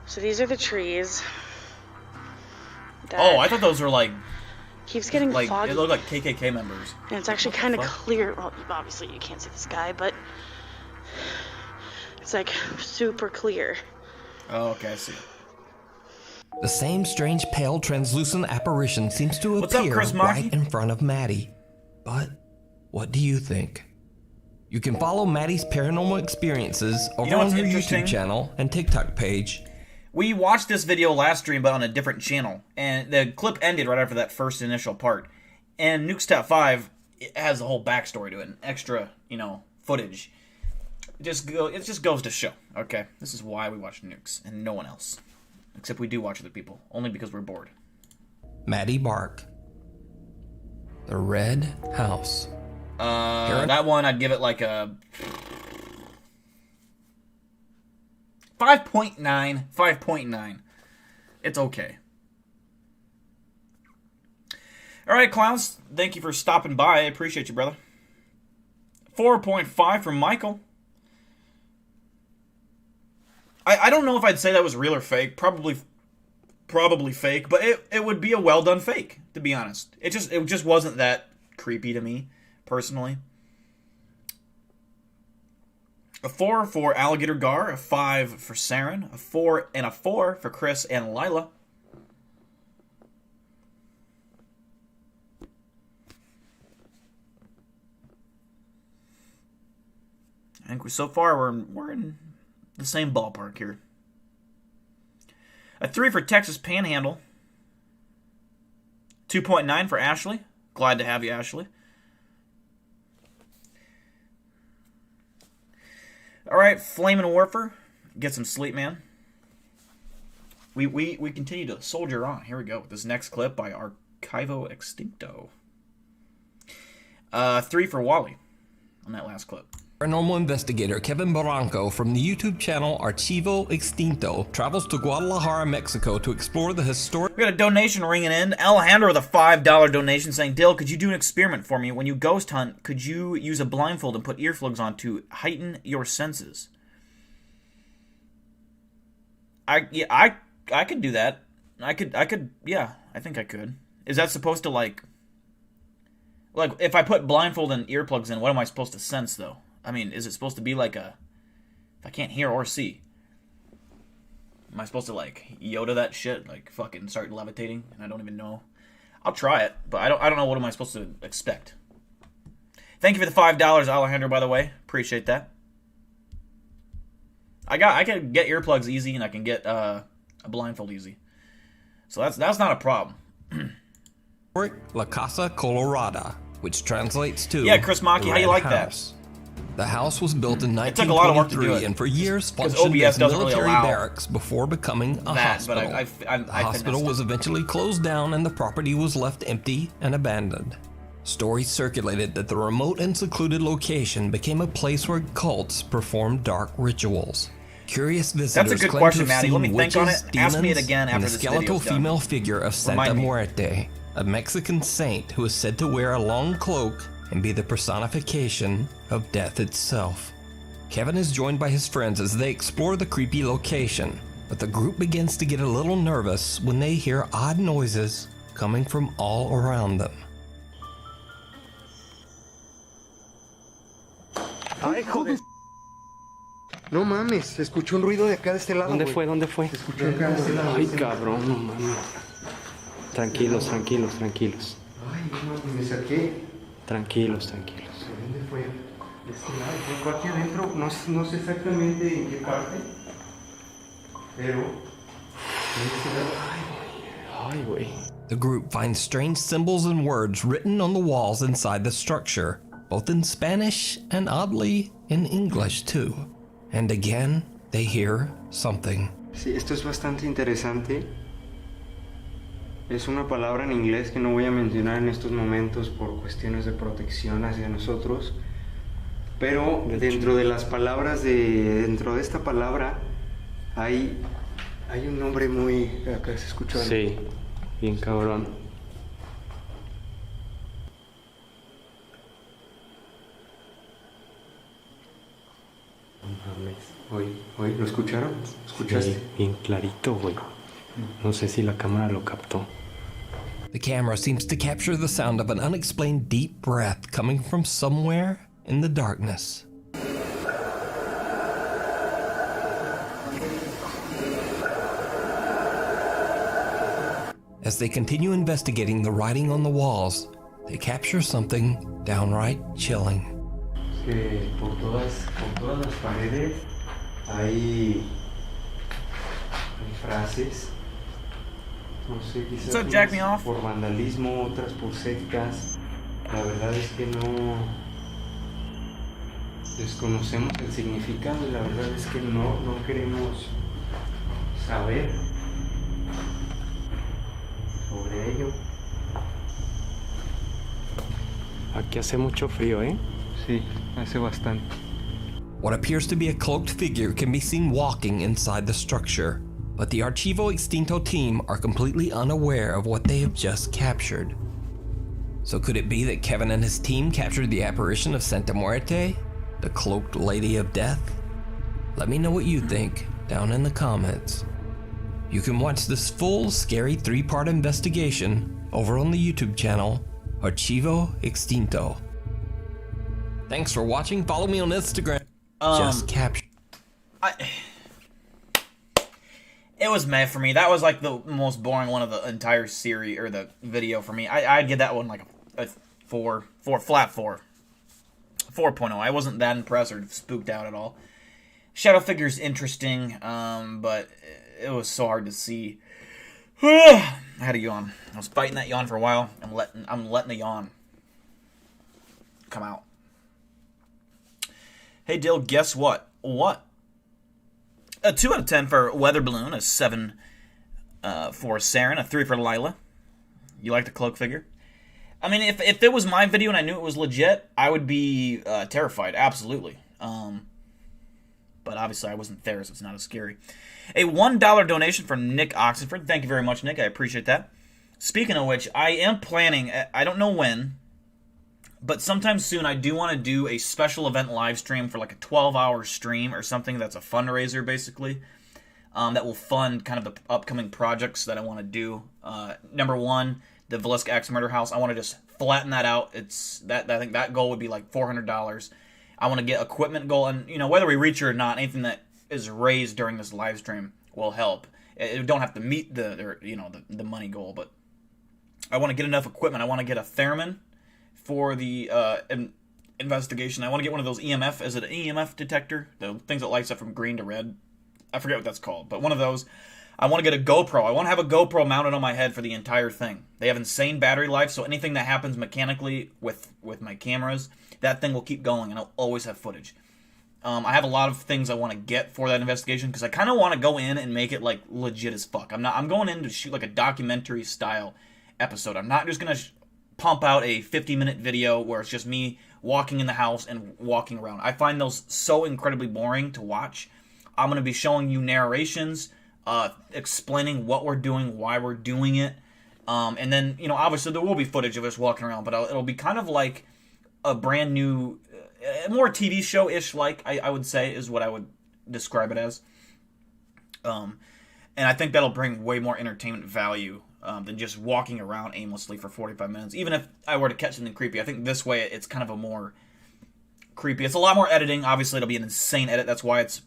Speaker 8: So these are the trees.
Speaker 1: Oh, I thought those were like
Speaker 8: keeps getting foggy.
Speaker 1: It looked like KKK members.
Speaker 8: And it's actually kind of clear. Well, obviously you can't see this guy, but it's like super clear.
Speaker 1: Oh, okay, I see.
Speaker 2: The same strange pale translucent apparition seems to
Speaker 1: What's up,
Speaker 2: appear
Speaker 1: Chris
Speaker 2: right
Speaker 1: Markey?
Speaker 2: in front of Maddie. But what do you think? You can follow Maddie's paranormal experiences over
Speaker 1: what's
Speaker 2: on her
Speaker 1: interesting?
Speaker 2: YouTube channel and TikTok page.
Speaker 1: We watched this video last stream, but on a different channel, and the clip ended right after that first initial part. And Nuke's Top 5 it has a whole backstory to it, and extra, footage. It just goes to show, okay? This is why we watch Nukes, and no one else. Except we do watch other people, only because we're bored.
Speaker 2: Maddie Bark. The Red House.
Speaker 1: That one, I'd give it like a 5.9. 5.9. It's okay. All right, clowns. Thank you for stopping by. I appreciate you, brother. 4.5 from Michael. I don't know if I'd say that was real or fake. Probably fake, but it would be a well done fake, to be honest. It just wasn't that creepy to me, personally. A 4 for Alligator Gar, a 5 for Saren, a 4 and a 4 for Chris and Lila. I think so far we're in the same ballpark here. A 3 for Texas Panhandle. 2.9 for Ashley. Glad to have you, Ashley. Alright, Flamin' Warfer. Get some sleep, man. We continue to soldier on. Here we go with this next clip by Archivo Extincto. 3 for Wally on that last clip.
Speaker 2: Paranormal investigator Kevin Barranco from the YouTube channel Archivo Extinto travels to Guadalajara, Mexico to explore the historic...
Speaker 1: We got a donation ringing in. Alejandro with a $5 donation saying, Dill, could you do an experiment for me? When you ghost hunt, could you use a blindfold and put earplugs on to heighten your senses? I could do that. I think I could. Is that supposed to like if I put blindfold and earplugs in, what am I supposed to sense though? I mean, is it supposed to be like if I can't hear or see? Am I supposed to like Yoda that shit, like fucking start levitating, and I don't even know? I'll try it, but I don't know what am I supposed to expect. Thank you for the $5, Alejandro. By the way, appreciate that. I can get earplugs easy, and I can get a blindfold easy. So that's not a problem.
Speaker 2: La Casa Colorada, which translates to
Speaker 1: Yeah, Chris Maki,
Speaker 2: the
Speaker 1: how you
Speaker 2: Red
Speaker 1: like that?
Speaker 2: House. The house was built in
Speaker 1: It took a lot of work to do
Speaker 2: 1923
Speaker 1: it.
Speaker 2: and for years
Speaker 1: 'Cause
Speaker 2: functioned
Speaker 1: OBS
Speaker 2: as
Speaker 1: doesn't really
Speaker 2: military
Speaker 1: allow
Speaker 2: barracks before becoming a
Speaker 1: that, but
Speaker 2: hospital.
Speaker 1: I
Speaker 2: The hospital
Speaker 1: finessed
Speaker 2: was
Speaker 1: it.
Speaker 2: eventually closed down and the property was left empty and abandoned. Stories circulated that the remote and secluded location became a place where cults performed dark rituals. Curious visitors
Speaker 1: good
Speaker 2: claim
Speaker 1: question,
Speaker 2: to have
Speaker 1: Maddie.
Speaker 2: seen
Speaker 1: Let me think on
Speaker 2: witches,
Speaker 1: it. Ask me it
Speaker 2: demons,
Speaker 1: again
Speaker 2: and
Speaker 1: after
Speaker 2: the
Speaker 1: this
Speaker 2: skeletal
Speaker 1: video's done.
Speaker 2: female figure of Santa
Speaker 1: Remind me.
Speaker 2: Muerte, a Mexican saint who is said to wear a long cloak and be the personification of death itself. Kevin is joined by his friends as they explore the creepy location, but the group begins to get a little nervous when they hear odd noises coming from all around them.
Speaker 9: Ay, joder. No mames, se escuchó un ruido de acá de este lado.
Speaker 3: ¿Dónde
Speaker 9: güey.
Speaker 3: fue? ¿Dónde fue?
Speaker 9: Se escuchó acá de este lado.
Speaker 3: Ay, cabrón, no mames. Tranquilos, tranquilos, tranquilos.
Speaker 9: Ay, no mames, me saqué.
Speaker 3: Tranquilos, tranquilos.
Speaker 9: ¿Dónde fue? De este lado. Fue aquí adentro, no sé exactamente en qué parte. Pero. De este lado.
Speaker 3: Ay, güey.
Speaker 2: The group finds strange symbols and words written on the walls inside the structure, both in Spanish and oddly in English too. And again, they hear something.
Speaker 9: Sí, esto es bastante interesante. Es una palabra en inglés que no voy a mencionar en estos momentos por cuestiones de protección hacia nosotros. Pero dentro de las palabras dentro de esta palabra hay un nombre muy... Acá se escuchó algo.
Speaker 3: Sí, bien cabrón. No mames.
Speaker 9: Oye, ¿lo escucharon? ¿Escuchaste?
Speaker 3: Sí, bien clarito, güey. No sé si la cámara lo captó.
Speaker 2: The camera seems to capture the sound of an unexplained deep breath coming from somewhere in the darkness. As they continue investigating the writing on the walls, they capture something downright chilling.
Speaker 9: Que por todas las paredes hay frases. No sé, quizás
Speaker 1: What's up, Jack me
Speaker 9: unas
Speaker 1: off?
Speaker 9: por vandalismo, otras por sectas. La verdad es que no desconocemos el significado y la verdad es que no queremos saber sobre ello.
Speaker 3: Aquí hace mucho frío, ¿eh?
Speaker 9: Sí, hace bastante.
Speaker 2: What appears to be a cloaked figure can be seen walking inside the structure, but the Archivo Extinto team are completely unaware of what they have just captured. So could it be that Kevin and his team captured the apparition of Santa Muerte, the cloaked lady of death? Let me know what you think down in the comments. You can watch this full, scary 3-part investigation over on the YouTube channel Archivo Extinto. Thanks for watching. Follow me on Instagram. Just capture.
Speaker 1: It was meh for me. That was like the most boring one of the entire series or the video for me. I'd give that one like a 4, flat 4. 4.0. I wasn't that impressed or spooked out at all. Shadow figure's interesting, but it was so hard to see. I had a yawn. I was fighting that yawn for a while. I'm letting the yawn come out. Hey Dill, guess what? What? A 2 out of 10 for Weather Balloon, a 7 for Saren, a 3 for Lila. You like the cloak figure? I mean, if it was my video and I knew it was legit, I would be terrified, absolutely. But obviously I wasn't there, so it's not as scary. A $1 donation from Nick Oxenford. Thank you very much, Nick. I appreciate that. Speaking of which, I am planning, I don't know when, but sometime soon I do want to do a special event live stream for like a 12-hour stream or something that's a fundraiser, basically, that will fund kind of the upcoming projects that I want to do. Number one, the Villisca X Murder House. I want to just flatten that out. I think that goal would be like $400. I want to get equipment goal, and whether we reach it or not, anything that is raised during this live stream will help. It don't have to meet the money goal, but I want to get enough equipment. I want to get a Theremin for the investigation. I want to get one of those EMF. Is it an EMF detector? The things that lights up from green to red. I forget what that's called, but one of those. I want to get a GoPro. I want to have a GoPro mounted on my head for the entire thing. They have insane battery life, so anything that happens mechanically with my cameras, that thing will keep going, and I'll always have footage. I have a lot of things I want to get for that investigation because I kind of want to go in and make it like legit as fuck. I'm going in to shoot like a documentary style episode. I'm not just gonna pump out a 50-minute video where it's just me walking in the house and walking around. I find those so incredibly boring to watch. I'm gonna be showing you narrations, explaining what we're doing, why we're doing it, and then obviously there will be footage of us walking around, but it'll be kind of like a brand new. More TV show-ish, like I would say, is what I would describe it as. And I think that'll bring way more entertainment value than just walking around aimlessly for 45 minutes. Even if I were to catch something creepy, I think this way it's kind of a more creepy. It's a lot more editing. Obviously, it'll be an insane edit. That's why it's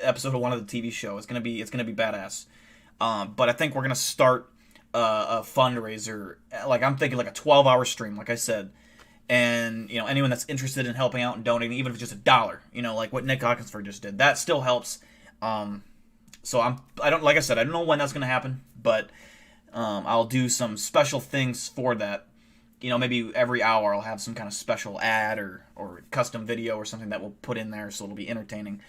Speaker 1: episode 1 of the TV show. It's gonna be badass. But I think we're gonna start a fundraiser. Like I'm thinking like a 12-hour stream, like I said. And anyone that's interested in helping out and donating, even if it's just $1, like what Nick Hawkinsford just did, that still helps. So I don't, like I said, I don't know when that's going to happen, but I'll do some special things for that. Maybe every hour I'll have some kind of special ad or custom video or something that we'll put in there, so it'll be entertaining.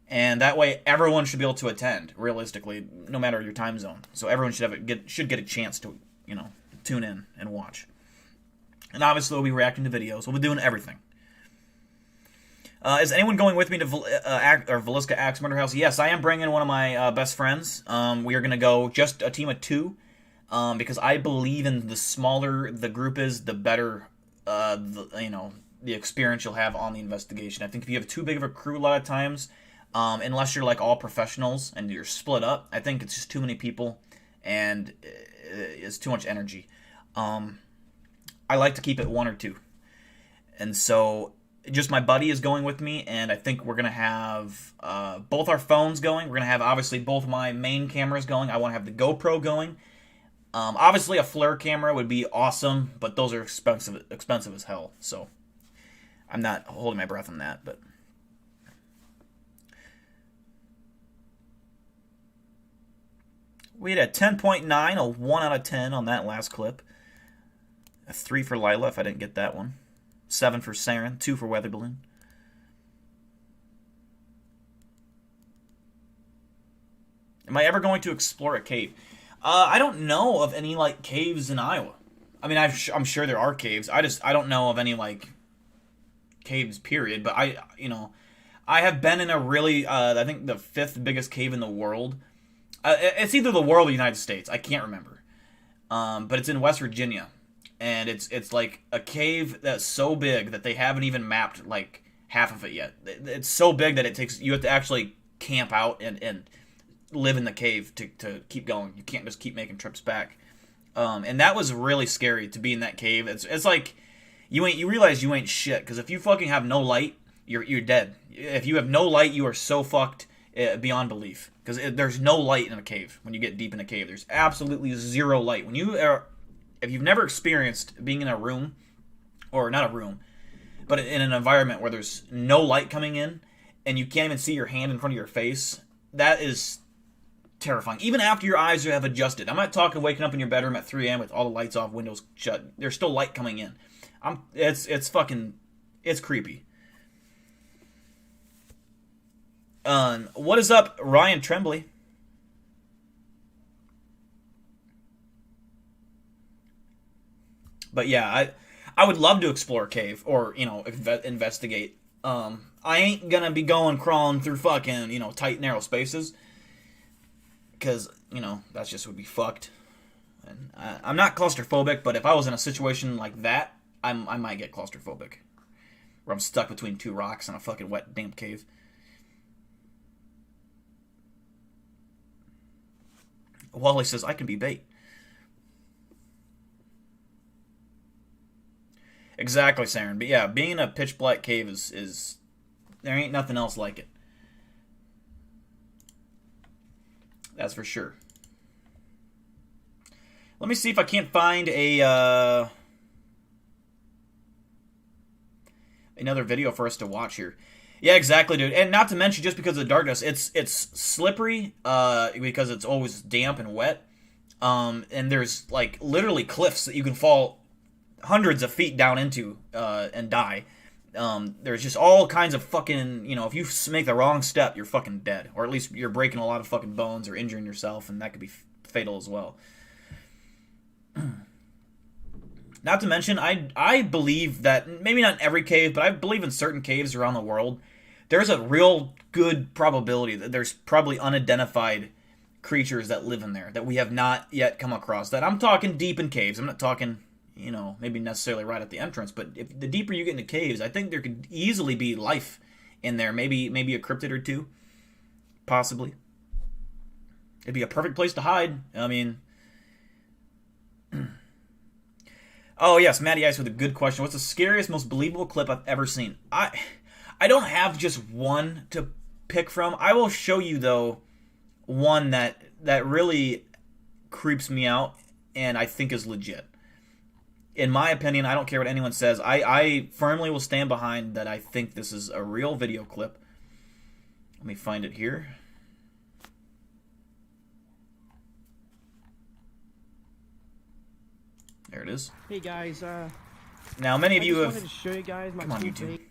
Speaker 1: And that way, everyone should be able to attend, realistically, no matter your time zone. So everyone should get a chance to tune in and watch. And obviously, we'll be reacting to videos. We'll be doing everything. Is anyone going with me to Villisca Axe Murder House? Yes, I am bringing one of my best friends. We are going to go just a team of 2. Because I believe in the smaller the group is, the better the experience you'll have on the investigation. I think if you have too big of a crew a lot of times, unless you're like all professionals and you're split up, I think it's just too many people and it's too much energy. I like to keep it 1 or 2. And so just my buddy is going with me, and I think we're going to have both our phones going. We're going to have, obviously, both my main cameras going. I want to have the GoPro going. Obviously, a flare camera would be awesome, but those are expensive as hell. So I'm not holding my breath on that. But we had a 10.9, a 1 out of 10 on that last clip. A 3 for Lila, if I didn't get that one. 7 for Saren, 2 for Weather Balloon. Am I ever going to explore a cave? I don't know of any, like, caves in Iowa. I mean, I'm sure there are caves. I don't know of any, like, caves, period. But I have been in a really, I think the 5th biggest cave in the world. It's either the world or the United States. I can't remember. But it's in West Virginia. And it's like a cave that's so big that they haven't even mapped like half of it yet. It's so big that you have to actually camp out and live in the cave to keep going. You can't just keep making trips back. And that was really scary to be in that cave. It's like you realize you ain't shit, because if you fucking have no light, you're dead. If you have no light, you are so fucked beyond belief, because there's no light in a cave. When you get deep in a cave, there's absolutely zero light. If you've never experienced being in a room, or not a room, but in an environment where there's no light coming in, and you can't even see your hand in front of your face, that is terrifying. Even after your eyes have adjusted. I'm not talking waking up in your bedroom at 3 a.m. with all the lights off, windows shut. There's still light coming in. It's creepy. What is up, Ryan Tremblay? But yeah, I would love to explore a cave or, investigate. I ain't gonna be crawling through fucking, tight, narrow spaces. Because, that just would be fucked. And I'm not claustrophobic, but if I was in a situation like that, I might get claustrophobic. Where I'm stuck between 2 rocks in a fucking wet, damp cave. Wally says, I can be bait. Exactly, Saren. But yeah, being in a pitch black cave is there ain't nothing else like it. That's for sure. Let me see if I can't find another video for us to watch here. Yeah, exactly, dude. And not to mention, just because of the darkness, it's slippery because it's always damp and wet. And there's like literally cliffs that you can fall hundreds of feet down into and die. There's just all kinds of fucking, if you make the wrong step, you're fucking dead. Or at least you're breaking a lot of fucking bones or injuring yourself, and that could be fatal as well. Not to mention, I believe that, maybe not in every cave, but I believe in certain caves around the world, there's a real good probability that there's probably unidentified creatures that live in there that we have not yet come across. That I'm talking deep in caves. I'm not talking, maybe necessarily right at the entrance, but if the deeper you get into caves, I think there could easily be life in there. Maybe a cryptid or two, possibly. It'd be a perfect place to hide. I mean, oh yes, Maddie Ice with a good question. What's the scariest, most believable clip I've ever seen? I don't have just one to pick from. I will show you though one that really creeps me out and I think is legit. In my opinion, I don't care what anyone says. I firmly will stand behind that I think this is a real video clip. Let me find it here. There it is.
Speaker 10: Hey guys,
Speaker 1: now many of you have
Speaker 10: wanted to show you guys my
Speaker 1: come on
Speaker 10: cool
Speaker 1: YouTube.
Speaker 10: vape.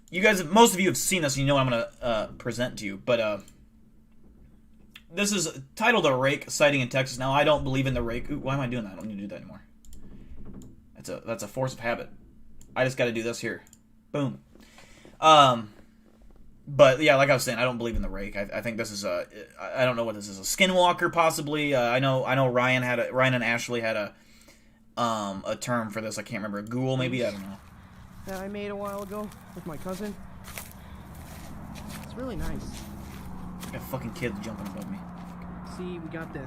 Speaker 1: You guys, most of you have seen this, and you know what I'm gonna present to you. But this is titled "A Rake Sighting in Texas." Now, I don't believe in the rake. Ooh, why am I doing that? I don't need to do that anymore. That's a force of habit. I just got to do this here. Boom. But yeah, like I was saying, I don't believe in the rake. I think this is I don't know what this is. A skinwalker, possibly. I know Ryan and Ashley had a term for this. I can't remember. A ghoul, maybe. I don't know.
Speaker 10: That I made a while ago with my cousin. It's really nice.
Speaker 1: I got fucking kids jumping above me.
Speaker 10: See, we got the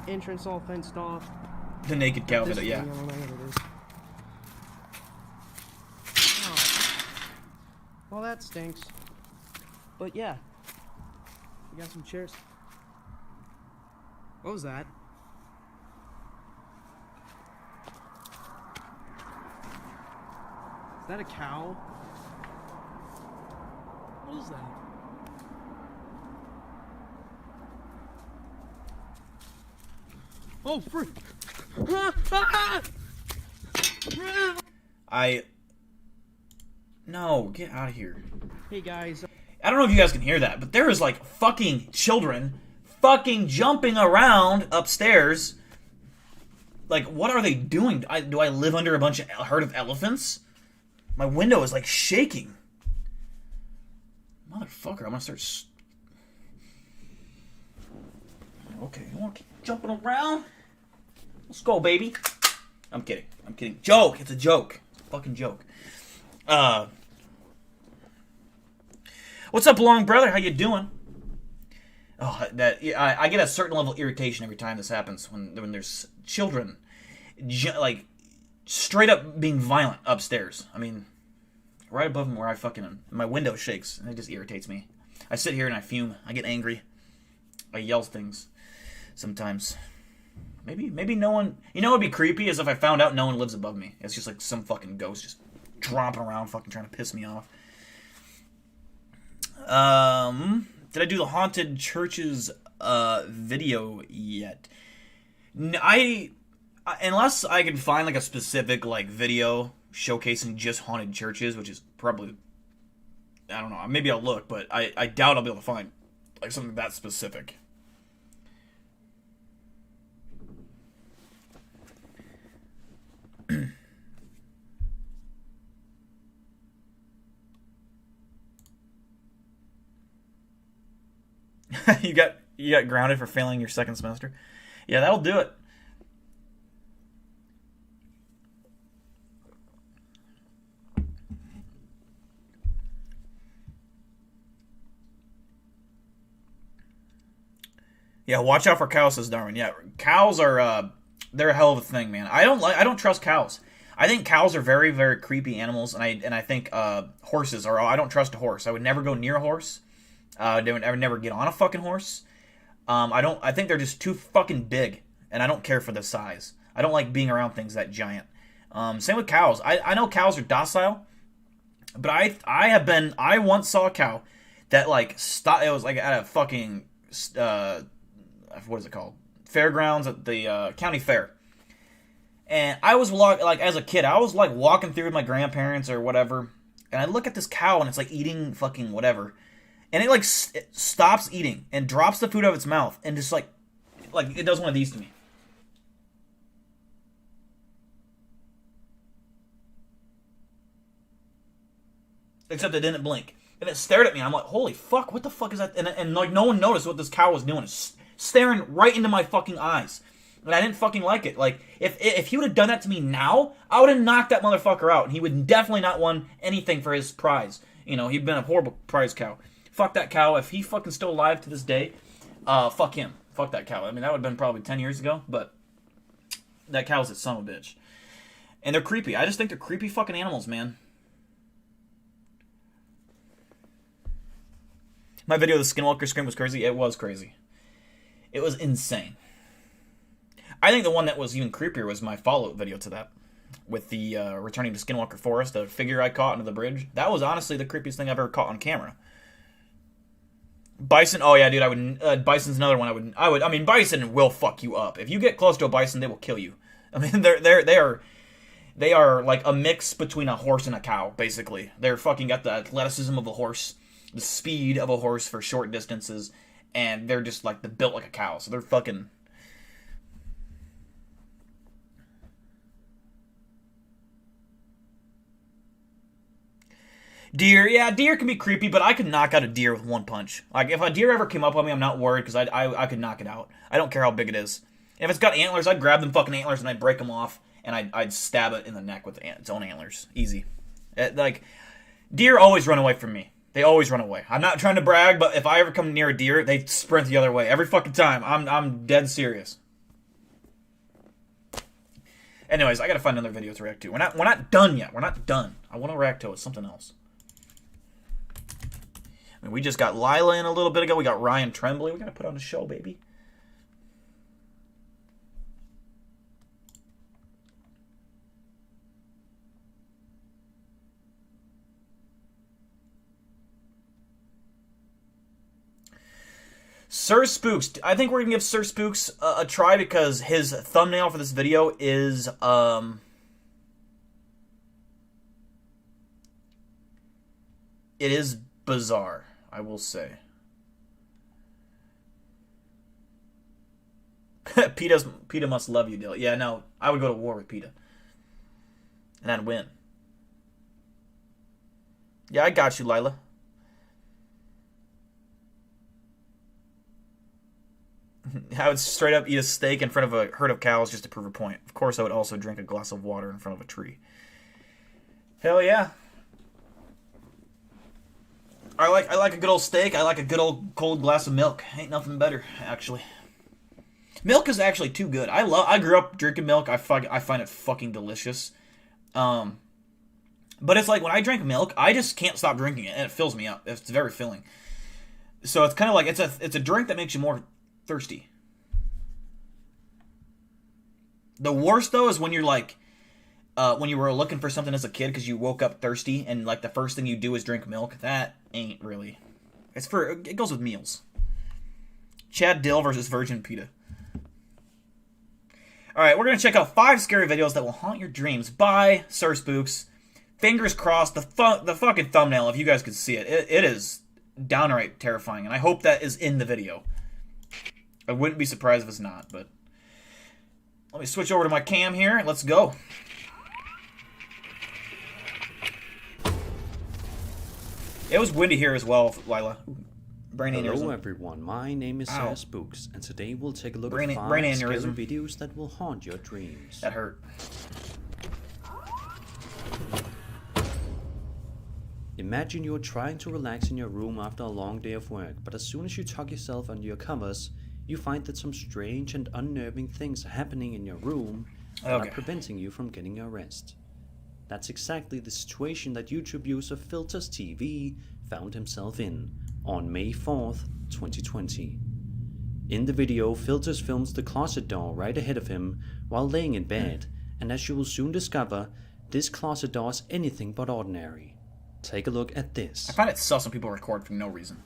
Speaker 10: entrance all fenced off.
Speaker 1: The naked cow
Speaker 10: This
Speaker 1: video, yeah.
Speaker 10: thing, I don't know what it is. Oh. Well, that stinks. But yeah, we got some chairs. What was that? Is that a cow? What is that? Oh, frick!
Speaker 1: No, get out of here.
Speaker 10: Hey guys.
Speaker 1: I don't know if you guys can hear that, but there is like fucking children fucking jumping around upstairs. Like, what are they doing? Do I live under a herd of elephants? My window is like shaking. Motherfucker, I'm gonna start. Okay, you wanna keep jumping around? Let's go, baby. I'm kidding. Joke. It's a joke. It's a fucking joke. What's up, long brother? How you doing? Oh, I get a certain level of irritation every time this happens when there's children, like straight up being violent upstairs. I mean, right above them where I fucking am. My window shakes and it just irritates me. I sit here and I fume. I get angry. I yell things sometimes. Maybe no one. You know what would be creepy is if I found out no one lives above me. It's just like some fucking ghost just tromping around, fucking trying to piss me off. Did I do the haunted churches video yet? Unless I can find like a specific like video showcasing just haunted churches, which is probably, I don't know. Maybe I'll look, but I doubt I'll be able to find like something that specific. You got grounded for failing your second semester. Yeah, that'll do it. Yeah, watch out for cows, says Darwin. Yeah, cows are they're a hell of a thing, man. I don't trust cows. I think cows are very, very creepy animals, and I think horses are. I don't trust a horse. I would never go near a horse. I would never get on a fucking horse. I think they're just too fucking big, and I don't care for the size. I don't like being around things that giant. Same with cows. I know cows are docile. But I once saw a cow that like it was like at a fucking what is it called? Fairgrounds at the county fair. And I was like as a kid, I was like walking through with my grandparents or whatever, and I look at this cow and it's like eating fucking whatever. And it like it stops eating and drops the food out of its mouth and just like it does one of these to me. Except it didn't blink. And it stared at me. I'm like, holy fuck, what the fuck is that? And like no one noticed what this cow was doing. It's staring right into my fucking eyes. And I didn't fucking like it. Like, if he would have done that to me now, I would have knocked that motherfucker out. And he would definitely not won anything for his prize. You know, he'd been a horrible prize cow. Fuck that cow. If he's fucking still alive to this day, fuck him. Fuck that cow. I mean, that would have been probably 10 years ago. But that cow's a son of a bitch. And they're creepy. I just think they're creepy fucking animals, man. My video of the Skinwalker scream was crazy. It was crazy. It was insane. I think the one that was even creepier was my follow-up video to that. With the returning to Skinwalker Forest, the figure I caught under the bridge. That was honestly the creepiest thing I've ever caught on camera. Bison, oh yeah, dude, I would, bison's another one I mean, bison will fuck you up. If you get close to a bison, they will kill you. I mean, they are like a mix between a horse and a cow, basically. They're fucking got the athleticism of a horse, the speed of a horse for short distances, and they're just like built like a cow. So they're fucking. Deer, yeah, deer can be creepy, but I could knock out a deer with one punch. Like if a deer ever came up on me, I'm not worried because I could knock it out. I don't care how big it is. If it's got antlers, I'd grab them fucking antlers and I'd break them off and I'd stab it in the neck with its own antlers. Easy. Like deer always run away from me. They always run away. I'm not trying to brag, but if I ever come near a deer, they sprint the other way every fucking time. I'm dead serious. Anyways, I gotta find another video to react to. We're not done yet. We're not done. I want to react to it. Something else. I mean, we just got Lila in a little bit ago. We got Ryan Tremblay. We gotta put on a show, baby. Sir Spooks. I think we're going to give Sir Spooks a try because his thumbnail for this video is, it is bizarre, I will say. PETA must love you, Dylan. Yeah, no, I would go to war with PETA. And I'd win. Yeah, I got you, Lila. I would straight up eat a steak in front of a herd of cows just to prove a point. Of course, I would also drink a glass of water in front of a tree. Hell yeah. I like a good old steak. I like a good old cold glass of milk. Ain't nothing better, actually. Milk is actually too good. I grew up drinking milk. I find it fucking delicious. But it's like when I drink milk, I just can't stop drinking it, and it fills me up. It's very filling. So it's kind of like it's a drink that makes you more thirsty. The worst though is when you're like when you were looking for something as a kid because you woke up thirsty and like the first thing you do is drink milk. That ain't really. It goes with meals. Chad Dill versus Virgin PETA. Alright, we're gonna check out 5 scary videos that will haunt your dreams by Sir Spooks. Fingers crossed, the fucking thumbnail, if you guys could see it, it is downright terrifying, and I hope that is in the video. I wouldn't be surprised if it's not, but... Let me switch over to my cam here. Let's go. It was windy here as well, Lila.
Speaker 11: Hello everyone, my name is Sir Spooks, and today we'll take a look at 5 scary videos that will haunt your dreams.
Speaker 1: That hurt.
Speaker 11: Imagine you're trying to relax in your room after a long day of work, but as soon as you tuck yourself under your covers, you find that some strange and unnerving things are happening in your room that are preventing you from getting your rest. That's exactly the situation that YouTube user Filters TV found himself in on May 4th, 2020. In the video, Filters films the closet door right ahead of him while laying in bed, and as you will soon discover, this closet door is anything but ordinary. Take a look at this.
Speaker 1: I find it sus when people record for no reason.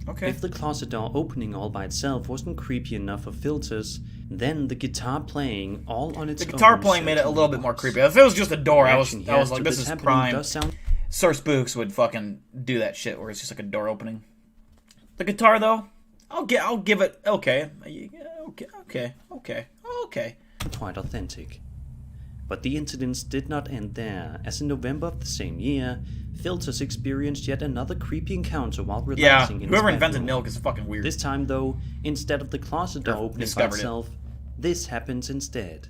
Speaker 1: Okay.
Speaker 11: If the closet door opening all by itself wasn't creepy enough for filters, then the guitar playing all on its own.
Speaker 1: The guitar playing made it a little bit more creepy. If it was just a door, I was like, this is prime. Sir Spooks would fucking do that shit where it's just like a door opening. The guitar though, I'll give it okay.
Speaker 11: Quite authentic. But the incidents did not end there, as in November of the same year, Filters experienced yet another creepy encounter while relaxing in his
Speaker 1: whoever invented
Speaker 11: bedroom.
Speaker 1: milk is fucking weird.
Speaker 11: This time though, instead of the closet door opening by itself, this happens instead.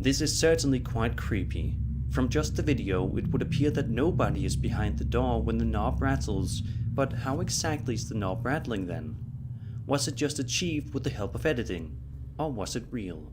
Speaker 11: This is certainly quite creepy. From just the video, it would appear that nobody is behind the door when the knob rattles, but how exactly is the knob rattling then? Was it just achieved with the help of editing, or was it real?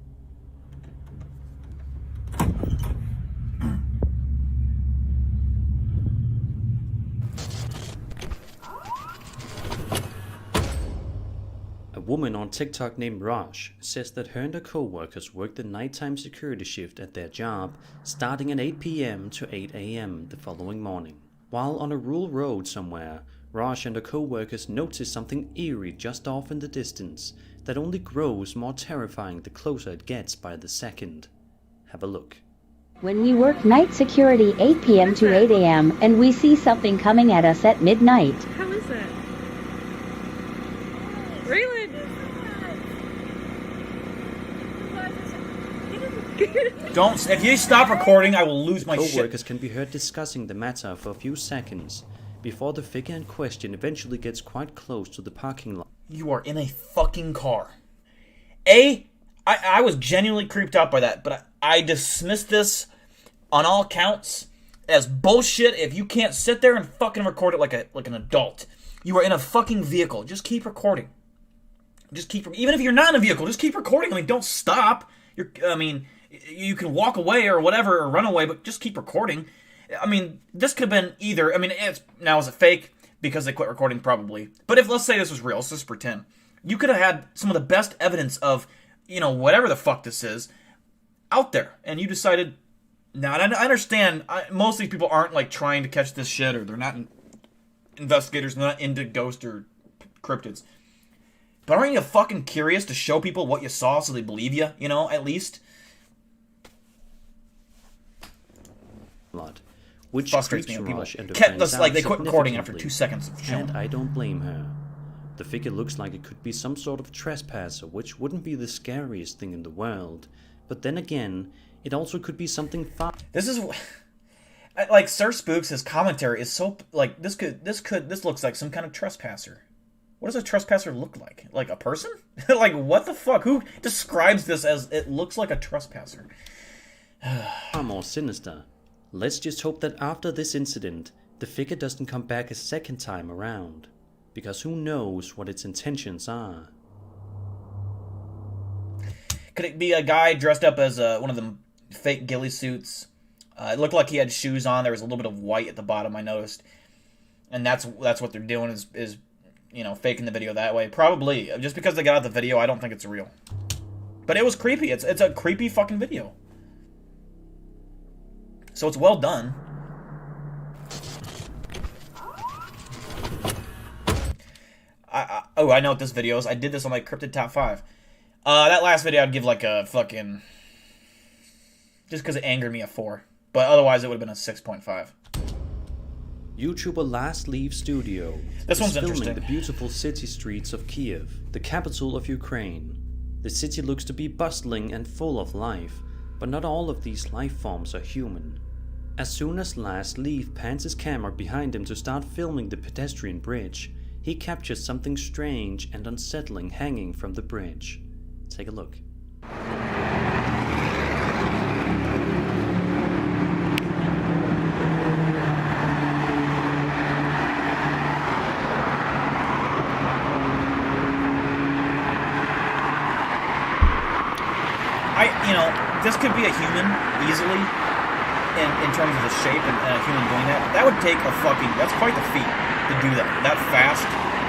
Speaker 11: A woman on TikTok named Rosh says that her and her co-workers worked the nighttime security shift at their job, starting at 8 p.m. to 8 a.m. the following morning. While on a rural road somewhere, Rosh and her co-workers noticed something eerie just off in the distance that only grows more terrifying the closer it gets by the second. Have a look.
Speaker 12: When we work night security 8 p.m. to 8 a.m. and we see something coming at us at midnight.
Speaker 8: How is that? Raylan!
Speaker 1: Don't. If you stop recording, I will lose my shit.
Speaker 11: Co-workers can be heard discussing the matter for a few seconds before the figure in question eventually gets quite close to the parking lot.
Speaker 1: You are in a fucking car. I was genuinely creeped out by that, but I dismiss this on all counts as bullshit. If you can't sit there and fucking record it like an adult, you are in a fucking vehicle. Just keep recording. Even if you're not in a vehicle, just keep recording. I mean, don't stop. You can walk away or whatever, or run away, but just keep recording. I mean, this could have been either. I mean, is it fake because they quit recording? Probably. But let's say this was real, let's just pretend. You could have had some of the best evidence of, whatever the fuck this is, out there, and you decided. Now, I understand. Most of these people aren't like trying to catch this shit, or they're not investigators, they're not into ghosts or cryptids. But aren't you fucking curious to show people what you saw so they believe you? At least.
Speaker 11: Which
Speaker 1: frustrates me when
Speaker 11: Rush and
Speaker 1: they quit recording after 2 seconds of showing.
Speaker 11: And I don't blame her. The figure looks like it could be some sort of trespasser, which wouldn't be the scariest thing in the world. But then again, it also could be something fun.
Speaker 1: This is like Sir Spooks. His commentary is so like this looks like some kind of trespasser. What does a trespasser look like? Like a person? Like what the fuck? Who describes this as it looks like a trespasser?
Speaker 11: Far more sinister. Let's just hope that after this incident, the figure doesn't come back a second time around. Because who knows what its intentions are.
Speaker 1: Could it be a guy dressed up as one of the fake ghillie suits? It looked like he had shoes on. There was a little bit of white at the bottom, I noticed. And that's what they're doing is faking the video that way. Probably. Just because they got out the video, I don't think it's real. But it was creepy. It's a creepy fucking video. So it's well done. I know what this video is. I did this on my Cryptid Top 5. That last video I'd give like a fucking... Just because it angered me, a 4. But otherwise it would have been a 6.5.
Speaker 11: YouTuber Last Leaf Studio
Speaker 1: this one's
Speaker 11: filming
Speaker 1: interesting.
Speaker 11: The beautiful city streets of Kiev, the capital of Ukraine. The city looks to be bustling and full of life, but not all of these life forms are human. As soon as Last Leaf pans his camera behind him to start filming the pedestrian bridge, he captures something strange and unsettling hanging from the bridge. Take a look.
Speaker 1: This could be a human easily in terms of the shape and a human doing that. That would take that's quite the feat to do that fast.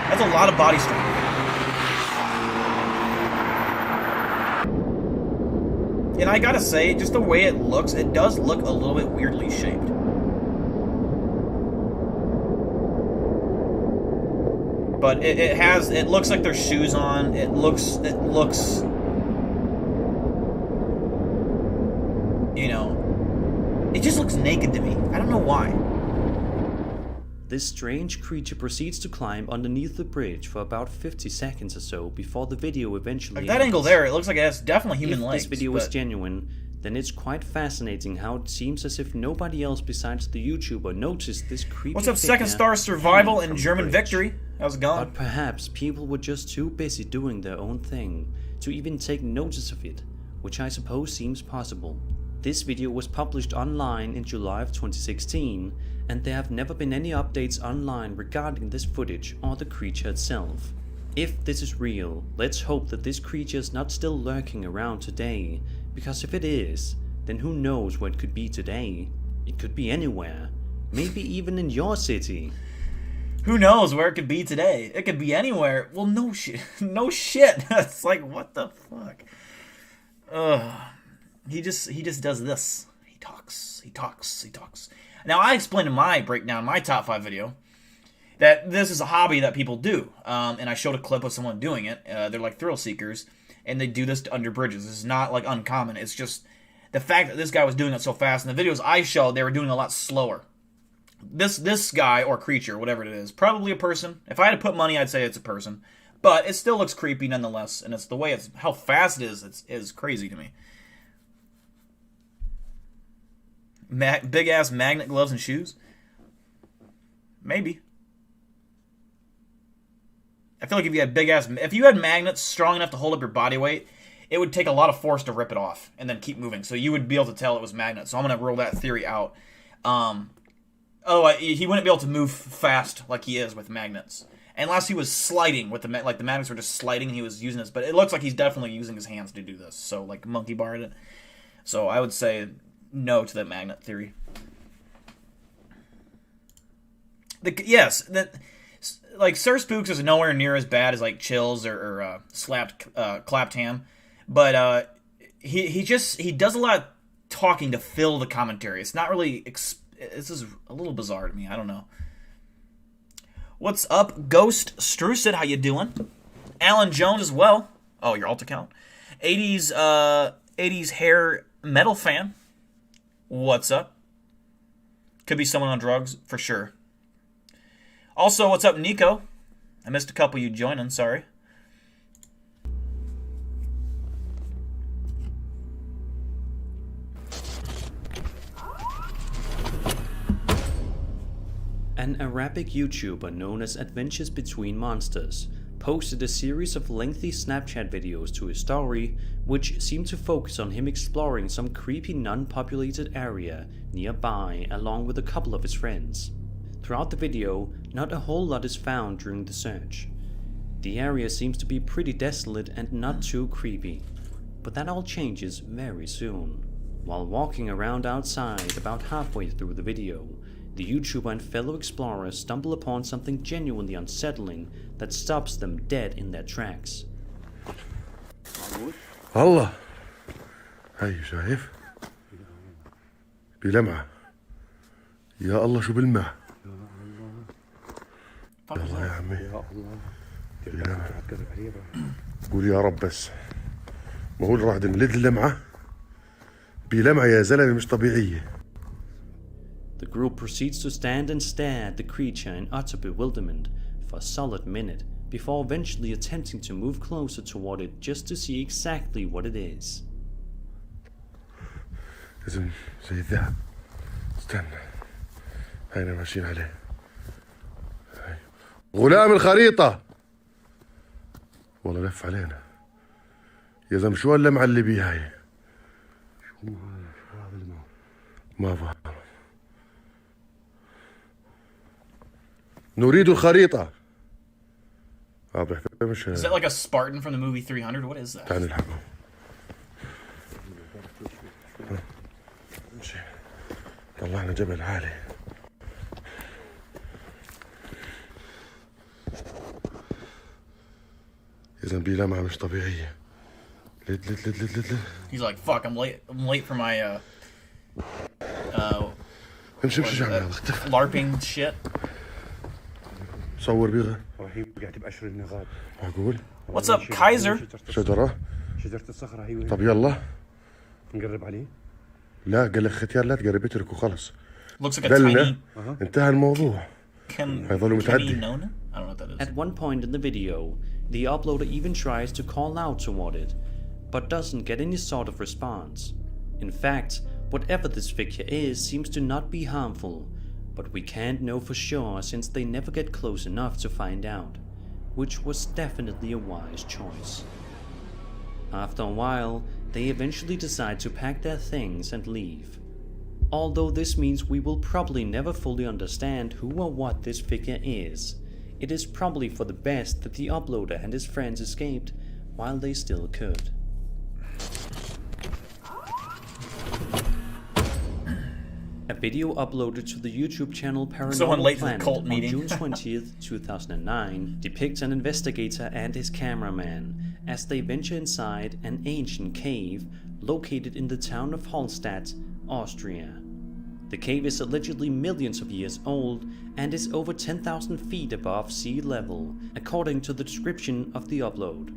Speaker 1: That's a lot of body strength. And I gotta say, just the way it looks, it does look a little bit weirdly shaped. But it looks like there's shoes on. It looks it just looks naked to me. I don't know why.
Speaker 11: This strange creature proceeds to climb underneath the bridge for about 50 seconds or so before the video eventually
Speaker 1: that angle there, it looks like it has definitely human legs.
Speaker 11: If this video is genuine, then it's quite fascinating how it seems as if nobody else besides the YouTuber noticed this creepy
Speaker 1: What's up, Second Star Survival and German Victory? How's it going?
Speaker 11: But perhaps people were just too busy doing their own thing to even take notice of it, which I suppose seems possible. This video was published online in July of 2016, and there have never been any updates online regarding this footage or the creature itself. If this is real, let's hope that this creature is not still lurking around today, because if it is, then who knows where it could be today? It could be anywhere, maybe even in your city.
Speaker 1: Who knows where it could be today? It could be anywhere. Well, no shit. No shit. It's like, what the fuck? He just does this. He talks. Now, I explained in my breakdown, my top 5 video, that this is a hobby that people do. And I showed a clip of someone doing it. They're like thrill seekers, and they do this under bridges. This is not like uncommon. It's just the fact that this guy was doing it so fast. In the videos I showed, they were doing it a lot slower. This guy or creature, whatever it is, probably a person. If I had to put money, I'd say it's a person. But it still looks creepy nonetheless, and it's the way how fast it is crazy to me. Big ass magnet gloves and shoes? Maybe. I feel like if you had magnets strong enough to hold up your body weight, it would take a lot of force to rip it off and then keep moving. So you would be able to tell it was magnets. So I'm gonna rule that theory out. He wouldn't be able to move fast like he is with magnets, unless he was sliding with the magnets were just sliding. And he was using this, but it looks like he's definitely using his hands to do this. So like monkey barred it. So I would say no to that magnet theory. Sir Spooks is nowhere near as bad as like Chills or Clapped Ham, but he does a lot of talking to fill the commentary. It's not really. This is a little bizarre to me. I don't know. What's up, Ghost Strucid? How you doing? Alan Jones as well. Oh, your alt account. 80s hair metal fan. What's up? Could be someone on drugs, for sure. Also, what's up, Nico? I missed a couple you joining, sorry.
Speaker 11: An Arabic YouTuber known as Adventures Between Monsters posted a series of lengthy Snapchat videos to his story, which seemed to focus on him exploring some creepy non-populated area nearby along with a couple of his friends. Throughout the video, not a whole lot is found during the search. The area seems to be pretty desolate and not too creepy, but that all changes very soon. While walking around outside about halfway through the video, the YouTuber and fellow explorer stumble upon something genuinely unsettling that stops them dead in their tracks.
Speaker 13: الله هاي شايف بلمعة يا الله شو بلمع يلا يا عمي بلمعة قول يا رب بس ما هو راح نلد اللمعة بلمعة يا زلمة مش طبيعية.
Speaker 11: The group proceeds to stand and stare at the creature in utter bewilderment for a solid minute before eventually attempting to move closer toward it just to see exactly what it is.
Speaker 13: لازم زي الذهب استنى هينا ماشيين عليه. هاي. غلام الخريطة والله لف علينا يا زلمة. شو اللمعة اللي بيها هاي؟ شو هذا اللمعة؟ ما فهم. نريد الخريطة. بيحكي مش
Speaker 1: Is that like a Spartan from the movie 300? What is that?
Speaker 13: تعال نلحقه. امشي. طلعنا جبل عالي. يا زلمة لمعة مش طبيعية. لت.
Speaker 1: He's like, fuck, I'm late for my
Speaker 13: امشي شعبنا اختفى.
Speaker 1: LARPing shit.
Speaker 13: صور بيغا.
Speaker 6: قاعد بأشر النغاد.
Speaker 13: معقول؟
Speaker 1: What's up, Kaiser?
Speaker 13: شجرة؟
Speaker 6: شجرة الصخرة هي وين؟
Speaker 13: طب يلا.
Speaker 6: نقرب عليه؟
Speaker 13: لا قال لك ختيار لا تقرب اتركه خلص.
Speaker 1: Looks like a
Speaker 13: دلنا
Speaker 1: tiny.
Speaker 13: انتهى الموضوع. هيظل متعدي.
Speaker 1: I don't know what that is.
Speaker 11: At one point in the video, the uploader even tries to call out toward it, but doesn't get any sort of response. In fact, whatever this figure is seems to not be harmful, but we can't know for sure since they never get close enough to find out, which was definitely a wise choice. After a while, they eventually decide to pack their things and leave. Although this means we will probably never fully understand who or what this figure is, it is probably for the best that the uploader and his friends escaped while they still could. A video uploaded to the YouTube channel Paranormal Planet on June 20th, 2009 depicts an investigator and his cameraman as they venture inside an ancient cave located in the town of Hallstatt, Austria. The cave is allegedly millions of years old and is over 10,000 feet above sea level, according to the description of the upload.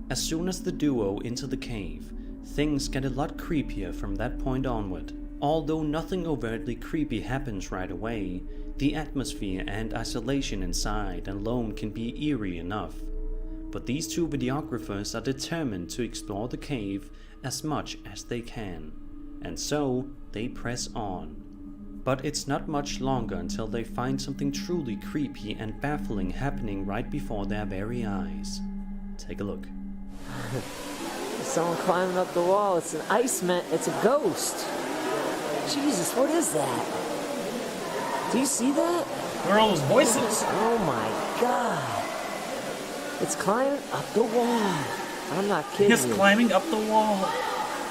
Speaker 11: As soon as the duo enter the cave, things get a lot creepier from that point onward. Although nothing overtly creepy happens right away, the atmosphere and isolation inside alone can be eerie enough. But these two videographers are determined to explore the cave as much as they can, and so they press on. But it's not much longer until they find something truly creepy and baffling happening right before their very eyes. Take a look.
Speaker 14: Someone climbing up the wall. It's an iceman. It's a ghost. Jesus, what is that? Do you see that?
Speaker 1: Where are all those voices?
Speaker 14: Oh my god. It's climbing up the wall. I'm not kidding.
Speaker 1: It's climbing up the wall.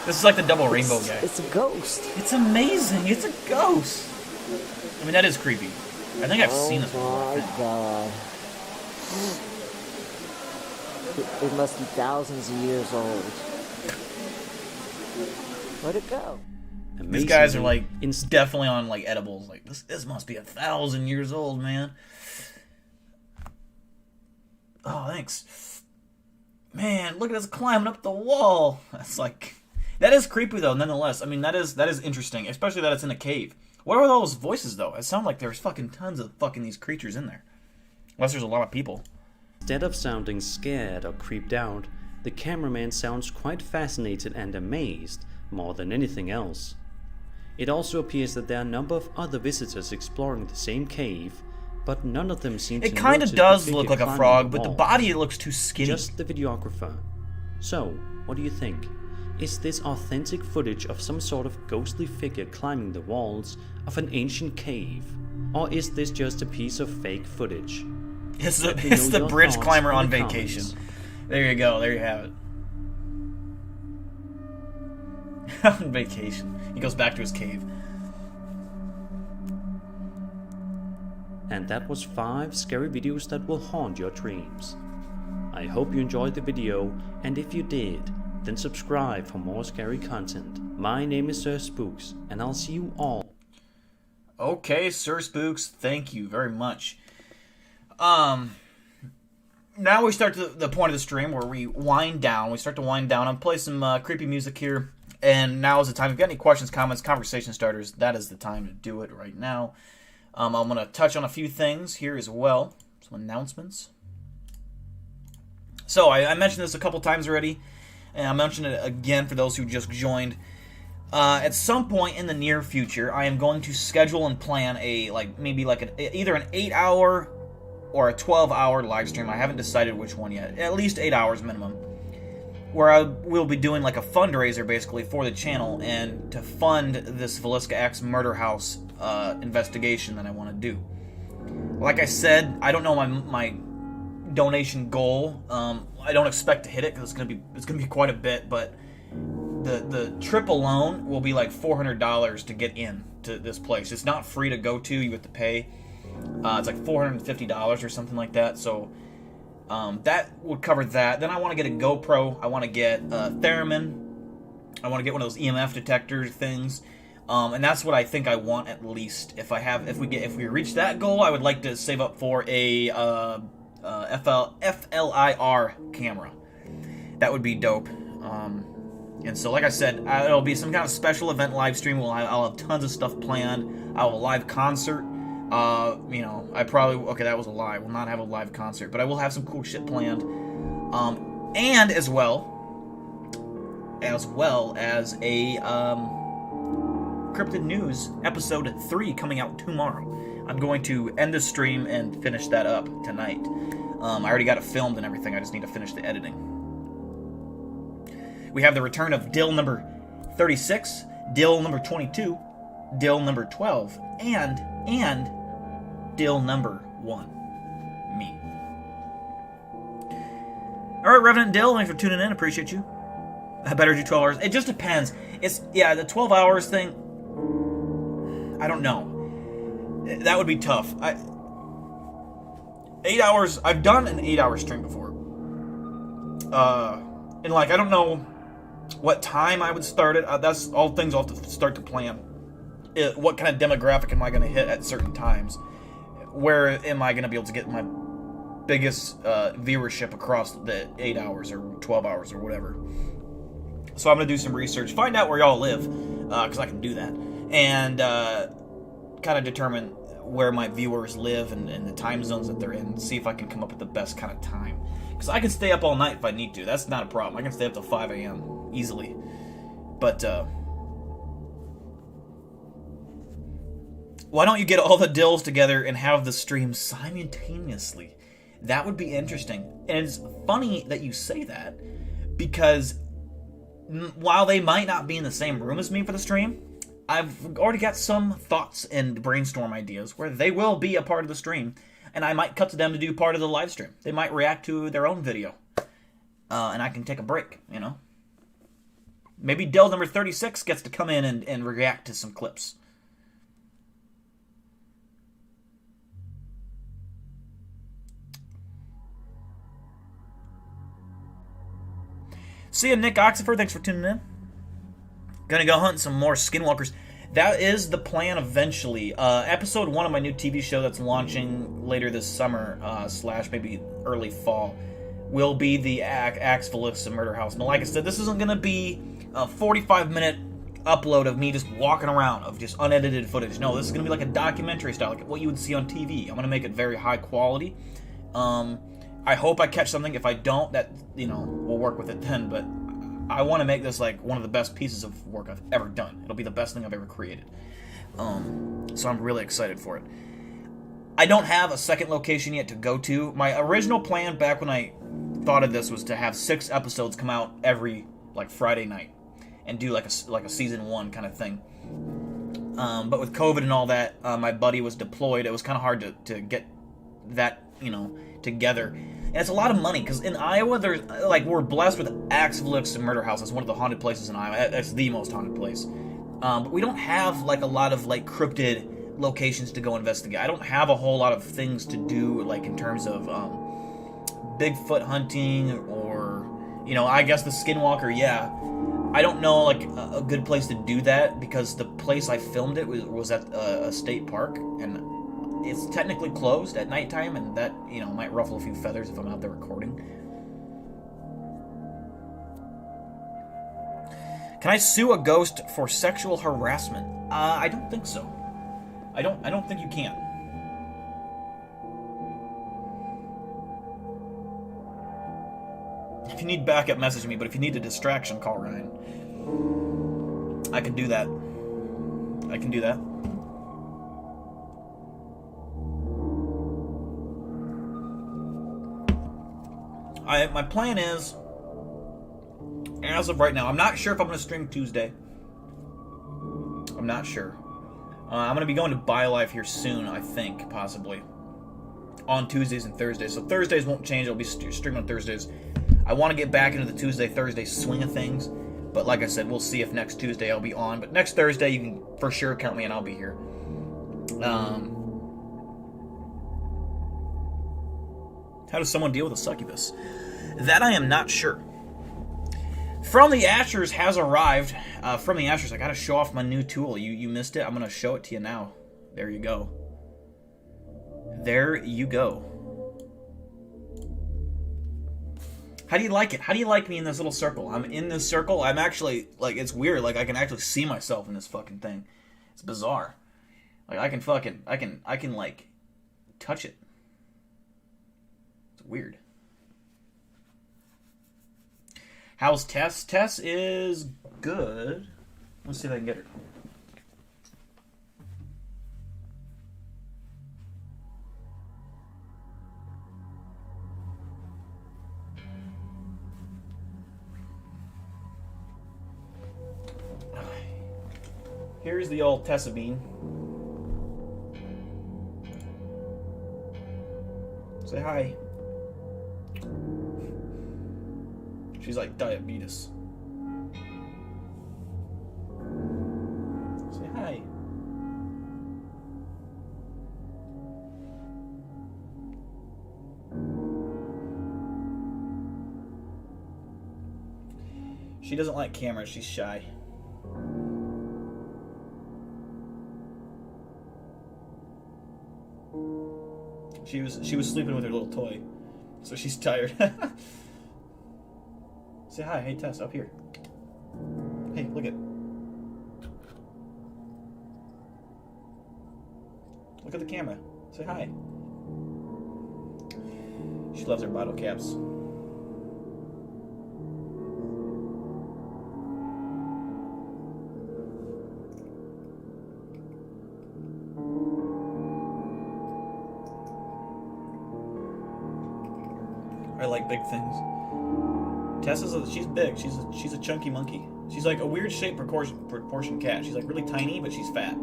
Speaker 1: This is like the double rainbow guy.
Speaker 14: It's a ghost.
Speaker 1: It's amazing. It's a ghost. I mean, that is creepy. I think I've seen this before.
Speaker 14: Oh my god. It must be thousands of years old. Where'd it go?
Speaker 1: These guys are like definitely on like edibles. Like this must be 1,000 years old, man. Oh, thanks. Man, look at us climbing up the wall. That's like, that is creepy though, nonetheless. I mean, that is interesting, especially that it's in a cave. What are those voices though? It sounds like there's fucking tons of fucking these creatures in there. Unless there's a lot of people.
Speaker 11: Instead of sounding scared or creeped out, the cameraman sounds quite fascinated and amazed more than anything else. It also appears that there are a number of other visitors exploring the same cave, but none of them seem to notice.
Speaker 1: It kind of does look like a frog, but the body looks too skinny.
Speaker 11: Just the videographer. So, what do you think? Is this authentic footage of some sort of ghostly figure climbing the walls of an ancient cave? Or is this just a piece of fake footage?
Speaker 1: It's the bridge climber on vacation. There you go, there you have it. On vacation. He goes back to his cave.
Speaker 11: And that was 5 scary videos that will haunt your dreams. I hope you enjoyed the video, and if you did, then subscribe for more scary content. My name is Sir Spooks, and I'll see you all.
Speaker 1: Okay, Sir Spooks, thank you very much. Now we start to the point of the stream where we wind down. We start to wind down. I'll play some creepy music here. And now is the time. If you've got any questions, comments, conversation starters, that is the time to do it right now. I'm going to touch on a few things here as well. Some announcements. So, I mentioned this a couple times already. And I'll mention it again for those who just joined. At some point in the near future, I am going to schedule and plan either an 8-hour or a 12-hour live stream. I haven't decided which one yet. At least 8 hours minimum. Where I will be doing like a fundraiser basically for the channel and to fund this Villisca X murder house investigation that I want to do. Like I said, I don't know my donation goal. I don't expect to hit it because it's gonna be quite a bit, but the trip alone will be like $400 to get in to this place. It's not free to go to. You have to pay. It's like $450 or something like that. So that would cover that. Then I want to get a GoPro. I want to get a Theremin. I want to get one of those EMF detector things. And that's what I think I want at least. If we reach that goal, I would like to save up for a FLIR camera. That would be dope. And so, like I said, it'll be some kind of special event live stream. I'll have tons of stuff planned. I'll have a live concert. That was a lie. I will not have a live concert, but I will have some cool shit planned. And as well as a Cryptid News episode 3 coming out tomorrow. I'm going to end the stream and finish that up tonight. I already got it filmed and everything. I just need to finish the editing. We have the return of Dill number 36, Dill number 22, Dill number 12, and Dill number 1. Me. Alright, Revenant Dill, thanks for tuning in. Appreciate you. I better do 12 hours. It just depends. The 12 hours thing, I don't know. That would be tough. 8 hours, I've done an 8-hour stream before. And I don't know what time I would start it. That's all things I'll have to start to plan. What kind of demographic am I going to hit at certain times? Where am I going to be able to get my biggest viewership across the 8 hours or 12 hours or whatever? So I'm going to do some research, find out where y'all live, because I can do that, and kind of determine where my viewers live and the time zones that they're in, and see if I can come up with the best kind of time. Because I can stay up all night if I need to. That's not a problem. I can stay up till 5 a.m. easily. But, why don't you get all the dills together and have the stream simultaneously? That would be interesting. And it's funny that you say that, because while they might not be in the same room as me for the stream, I've already got some thoughts and brainstorm ideas where they will be a part of the stream. And I might cut to them to do part of the live stream. They might react to their own video. And I can take a break, Maybe Dill number 36 gets to come in and react to some clips. See ya, Nick Oxford. Thanks for tuning in. Gonna go hunt some more skinwalkers. That is the plan eventually. Episode 1 of my new TV show that's launching later this summer, / maybe early fall, will be the Axe Villisca Murder House. And like I said, this isn't going to be a 45-minute upload of me just walking around, of just unedited footage. No, this is going to be like a documentary style, like what you would see on TV. I'm going to make it very high quality. I hope I catch something. If I don't, that, we'll work with it then, but I want to make this like one of the best pieces of work I've ever done. It'll be the best thing I've ever created. So I'm really excited for it. I don't have a second location yet to go to. My original plan back when I thought of this was to have 6 episodes come out every Friday night and do like a season 1 kind of thing. But with COVID and all that, my buddy was deployed. It was kind of hard to get that together. And it's a lot of money, because in Iowa, there's we're blessed with Axe Villisca Murder House. It's one of the haunted places in Iowa. That's the most haunted place. But we don't have a lot of cryptid locations to go investigate. I don't have a whole lot of things to do in terms of Bigfoot hunting or I guess the Skinwalker. Yeah, I don't know a good place to do that, because the place I filmed it was at a state park, and it's technically closed at nighttime, and that, might ruffle a few feathers if I'm out there recording. Can I sue a ghost for sexual harassment? I don't think so. I don't think you can. If you need backup, message me, but if you need a distraction, call Ryan. I can do that. I can do that. My plan is, as of right now, I'm not sure if I'm going to stream Tuesday. I'm not sure. I'm going to be going to BioLife here soon, I think, possibly. On Tuesdays and Thursdays. So Thursdays won't change. I'll be streaming on Thursdays. I want to get back into the Tuesday-Thursday swing of things. But like I said, we'll see if next Tuesday I'll be on. But next Thursday, you can for sure count me and I'll be here. How does someone deal with a succubus? That I am not sure. From the Ashers has arrived. From the Ashers, I gotta show off my new tool. You missed it. I'm gonna show it to you now. There you go. There you go. How do you like it? How do you like me in this little circle? I'm in this circle. I'm actually, like, it's weird. Like, I can actually see myself in this fucking thing. It's bizarre. Like, I can like, touch it. It's weird. How's Tess? Tess is good. Let's see if I can get her. Here's the old Tessa bean. Say hi. She's like diabetes. Say hi. She doesn't like cameras, she's shy. She was sleeping with her little toy, so she's tired. Say hi. Hey, Tess, up here. Hey, look at. Look at the camera. Say hi. She loves her bottle caps. I like big things. She's big. She's a chunky monkey. She's like a weird shaped proportion cat. She's like really tiny, but she's fat.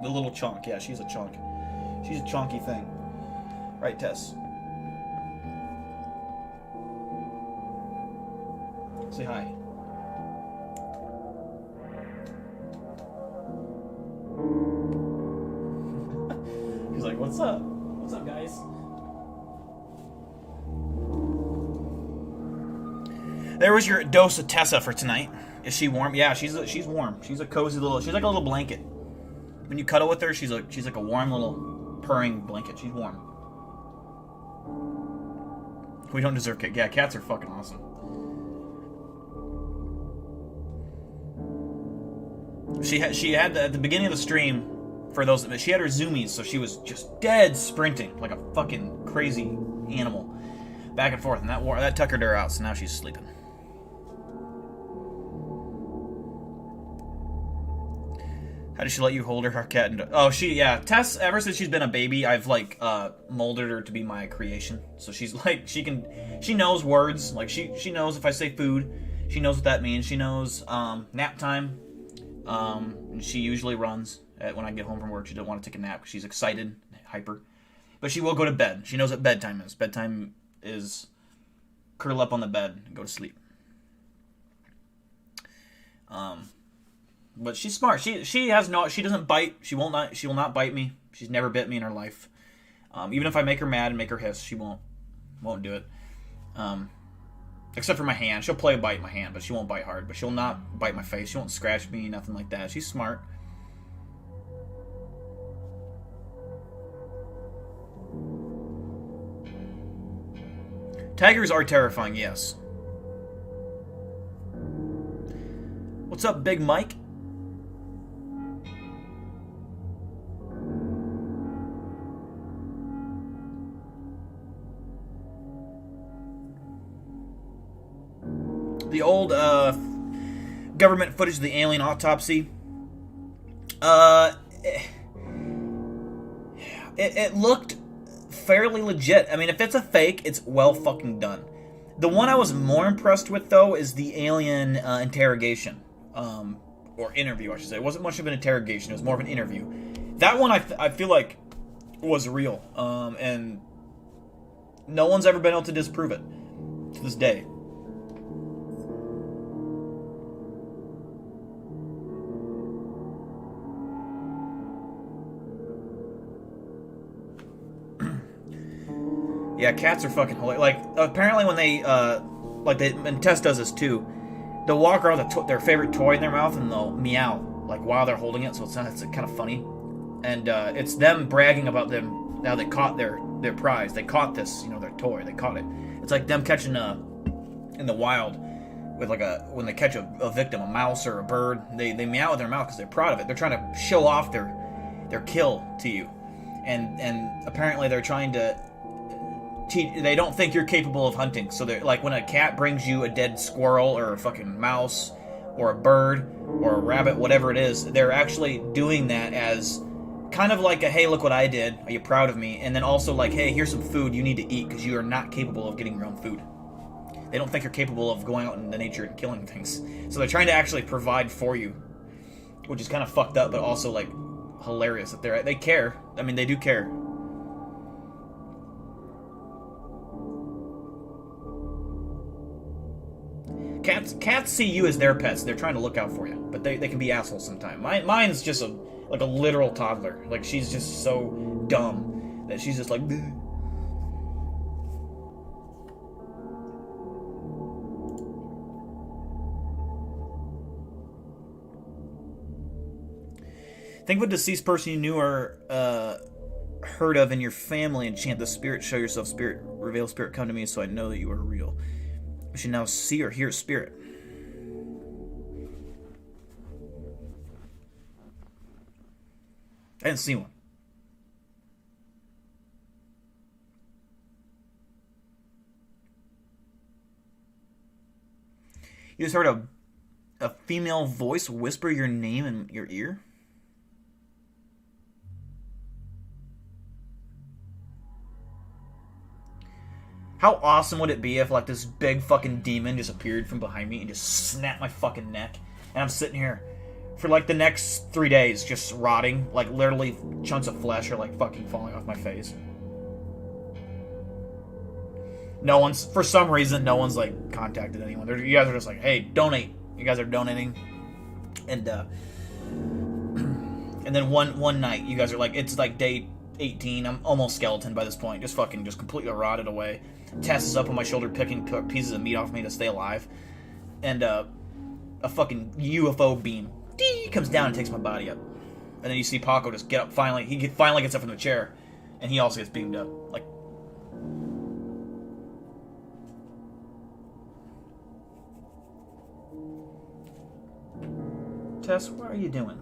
Speaker 1: The little chunk. Yeah, she's a chunk. She's a chunky thing. Right, Tess? Say hi. He's like, what's up? What's up, guys? There was your dose of Tessa for tonight. Is she warm? Yeah, she's warm. She's a cozy little. She's like a little blanket. When you cuddle with her, she's like a warm little purring blanket. She's warm. We don't deserve cats. Yeah, cats are fucking awesome. She had at the beginning of the stream. For those, she had her zoomies, so she was just dead sprinting like a fucking crazy animal, back and forth, and that tuckered her out. So now she's sleeping. How did she let you hold her cat? Tess. Ever since she's been a baby, I've like molded her to be my creation. So she's like she knows words. Like she knows if I say food, she knows what that means. She knows nap time. And she usually runs. When I get home from work, she doesn't want to take a nap because she's excited, hyper. But she will go to bed. She knows what bedtime is. Bedtime is curl up on the bed and go to sleep. But she's smart. She doesn't bite. She will not bite me. She's never bit me in her life. Even if I make her mad and make her hiss, she won't do it. Except for my hand. She'll play a bite in my hand, but she won't bite hard. But she'll not bite my face. She won't scratch me, nothing like that. She's smart. Tigers are terrifying, yes. What's up, Big Mike? the old government footage of the alien autopsy. It looked fairly legit. I mean, if it's a fake, it's well fucking done. The one I was more impressed with, though, is the alien interrogation. Or interview, I should say. It wasn't much of an interrogation. It was more of an interview. That one, I feel like, was real. And no one's ever been able to disprove it to this day. Yeah, cats are fucking hilarious. Like, apparently when they, and Tess does this too, they'll walk around with their favorite toy in their mouth and they'll meow, like, while they're holding it, so it's kind of funny. And it's them bragging about them, now they caught their prize. They caught this, their toy, they caught it. It's like them catching, in the wild, with when they catch a victim, a mouse or a bird, they meow with their mouth because they're proud of it. They're trying to show off their kill to you. And apparently they're trying to they don't think you're capable of hunting. So they're like, when a cat brings you a dead squirrel or a fucking mouse or a bird or a rabbit, whatever it is, they're actually doing that as kind of like a, hey, look what I did, are you proud of me? And then also like, hey, here's some food you need to eat because you are not capable of getting your own food. They don't think you're capable of going out into nature and killing things. So they're trying to actually provide for you, which is kind of fucked up, but also like hilarious that they care. I mean, they do care. Cats see you as their pets. They're trying to look out for you, but they can be assholes sometimes. Mine's just a literal toddler. Like, she's just so dumb that she's just like. Bleh. Think of a deceased person you knew or heard of in your family and chant the spirit, show yourself spirit, reveal spirit, come to me so I know that you are real. We should now see or hear spirit. I didn't see one. You just heard a female voice whisper your name in your ear? How awesome would it be if, like, this big fucking demon just appeared from behind me and just snapped my fucking neck, and I'm sitting here for, like, the next 3 days just rotting, like, literally chunks of flesh are, like, fucking falling off my face. For some reason, no one's, like, contacted anyone. You guys are just like, hey, donate. You guys are donating. And then one night, you guys are like, it's, like, day 18. I'm almost skeleton by this point. Just completely rotted away. Tess is up on my shoulder picking pieces of meat off me to stay alive. And a fucking UFO beam comes down and takes my body up. And then you see Paco just get up finally. He finally gets up from the chair. And he also gets beamed up. Like, Tess, what are you doing?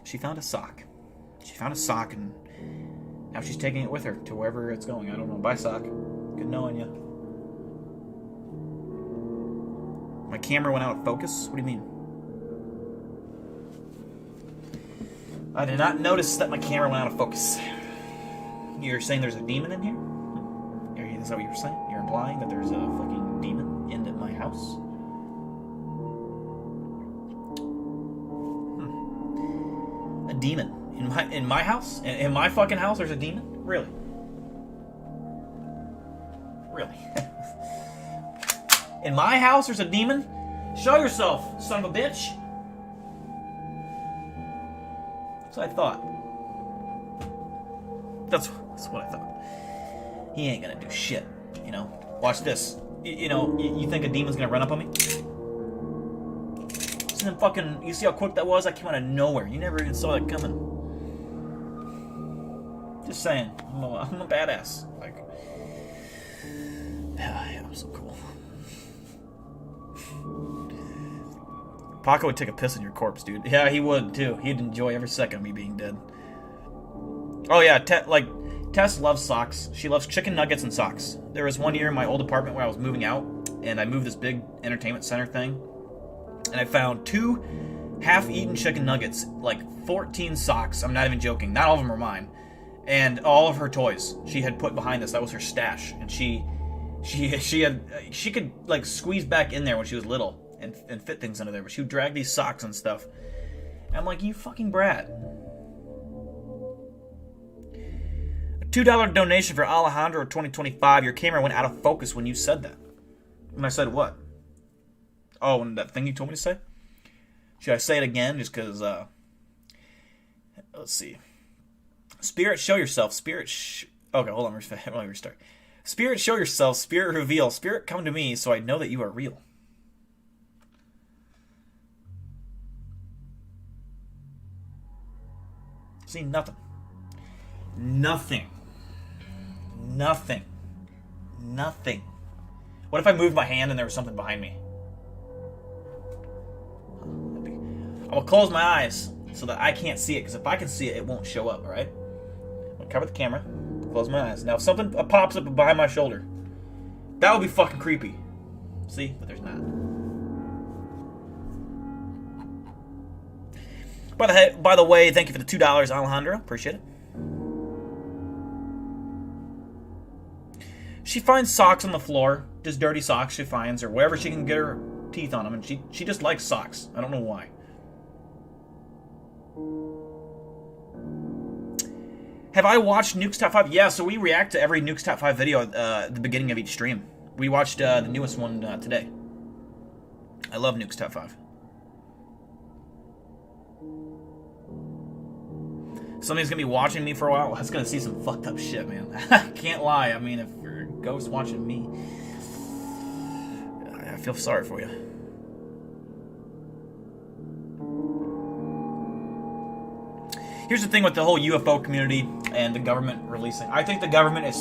Speaker 1: She found a sock. She found a sock, and now she's taking it with her to wherever it's going. I don't know. Bye, sock. Good knowing you. My camera went out of focus? What do you mean? I did not notice that my camera went out of focus. You're saying there's a demon in here? Is that what you're saying? You're implying that there's a fucking demon in my house? A demon in my house? In my fucking house there's a demon? Really? In my house there's a demon? Show yourself, son of a bitch. That's what I thought. That's what I thought. He ain't gonna do shit, Watch this. You think a demon's gonna run up on me? You see how quick that was? I came out of nowhere. You never even saw that coming. Just saying. I'm a badass. Like, yeah, I'm so cool. Paco would take a piss in your corpse, dude. Yeah, he would, too. He'd enjoy every second of me being dead. Oh, yeah, Tess loves socks. She loves chicken nuggets and socks. There was one year in my old apartment where I was moving out, and I moved this big entertainment center thing, and I found 2 half-eaten chicken nuggets, like 14 socks. I'm not even joking. Not all of them are mine. And all of her toys she had put behind this. That was her stash. And she could like squeeze back in there when she was little and fit things under there. But she would drag these socks and stuff. And I'm like, you fucking brat. A $2 donation for Alejandro 2025. Your camera went out of focus when you said that. When I said what? Oh, and that thing you told me to say? Should I say it again just because, let's see. Spirit, show yourself. Spirit, okay, hold on. Let me restart. Spirit, show yourself. Spirit, reveal. Spirit, come to me so I know that you are real. See, nothing. Nothing. Nothing. Nothing. What if I moved my hand and there was something behind me? I'm going to close my eyes so that I can't see it, because if I can see it, it won't show up, alright? I'm going to cover the camera, close my eyes. Now, if something pops up behind my shoulder, that would be fucking creepy. See? But there's not. By the way, thank you for the $2, Alejandro. Appreciate it. She finds socks on the floor, just dirty socks she finds, or wherever she can get her teeth on them, and she just likes socks. I don't know why. Have I watched Nuke's Top 5? Yeah, so we react to every Nuke's Top 5 video at the beginning of each stream. We watched the newest one today. I love Nuke's Top 5. Somebody's gonna be watching me for a while. That's gonna see some fucked up shit, man. I can't lie. I mean, if you're a ghost watching me, I feel sorry for you. Here's the thing with the whole UFO community and the government releasing. I think the government is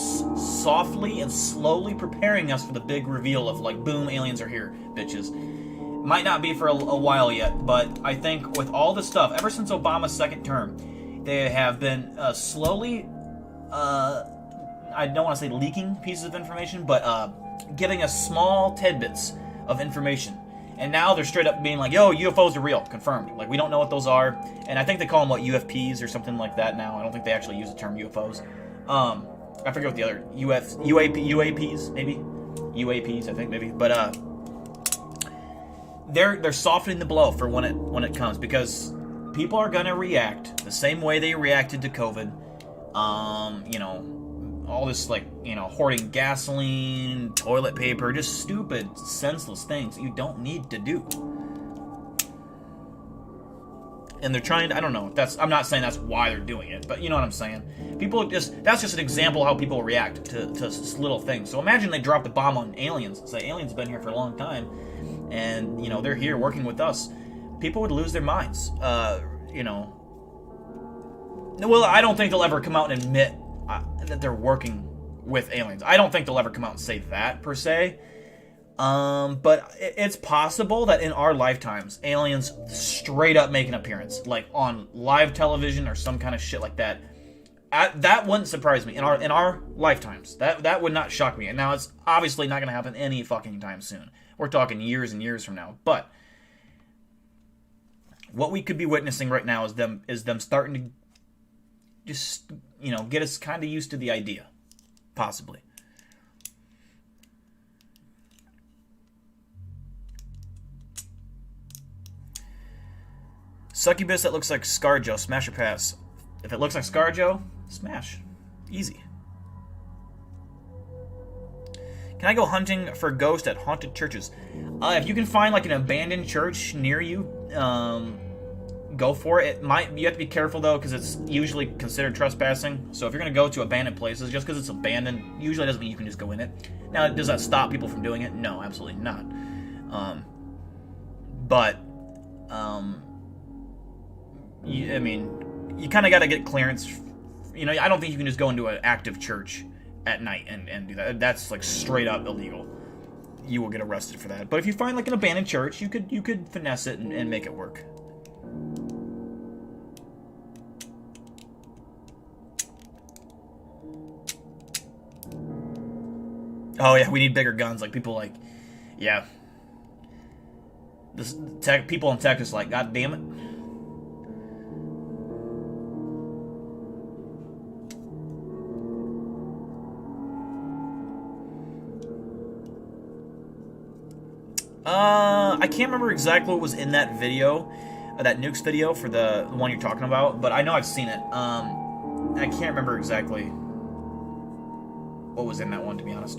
Speaker 1: softly and slowly preparing us for the big reveal of, like, boom, aliens are here, bitches. Might not be for a while yet, but I think with all this stuff, ever since Obama's second term, they have been slowly, I don't want to say leaking pieces of information, but giving us small tidbits of information. And now they're straight up being like, yo, UFOs are real, confirmed. Like, we don't know what those are. And I think they call them, what, UFPs or something like that now. I don't think they actually use the term UFOs. I forget what the other, UAPs, maybe? UAPs, I think, maybe. But they're softening the blow for when it comes, because people are going to react the same way they reacted to COVID. You know, all this, like, you know, hoarding gasoline, toilet paper, just stupid, senseless things that you don't need to do. And they're trying to, I don't know, I'm not saying that's why they're doing it, but you know what I'm saying. That's just an example of how people react to little things. So imagine they dropped a bomb on aliens, say aliens have been here for a long time, and, you know, they're here working with us. People would lose their minds, you know. Well, I don't think they'll ever come out and admit that they're working with aliens. I don't think they'll ever come out and say that, per se. But it's possible that in our lifetimes, aliens straight up make an appearance, like on live television or some kind of shit like that. That wouldn't surprise me. In our lifetimes, that would not shock me. And now it's obviously not going to happen any fucking time soon. We're talking years and years from now. But what we could be witnessing right now is them starting to just, you know, get us kind of used to the idea, possibly. Succubus that looks like ScarJo, smash or pass. If it looks like ScarJo, smash. Easy. Can I go hunting for ghosts at haunted churches? If you can find like an abandoned church near you, go for it. You have to be careful though, because it's usually considered trespassing. So if you're going to go to abandoned places, just because it's abandoned, usually doesn't mean you can just go in it. Now, does that stop people from doing it? No, absolutely not. I mean, you kind of got to get clearance. You know, I don't think you can just go into an active church at night and do that. That's like straight up illegal. You will get arrested for that. But if you find like an abandoned church, you could finesse it and make it work. Oh yeah, we need bigger guns. Like people like, Yeah. This people in Texas like, God damn it. I can't remember exactly what was in that video, that Nukes video for the one you're talking about, but I know I've seen it. I can't remember exactly what was in that one, to be honest.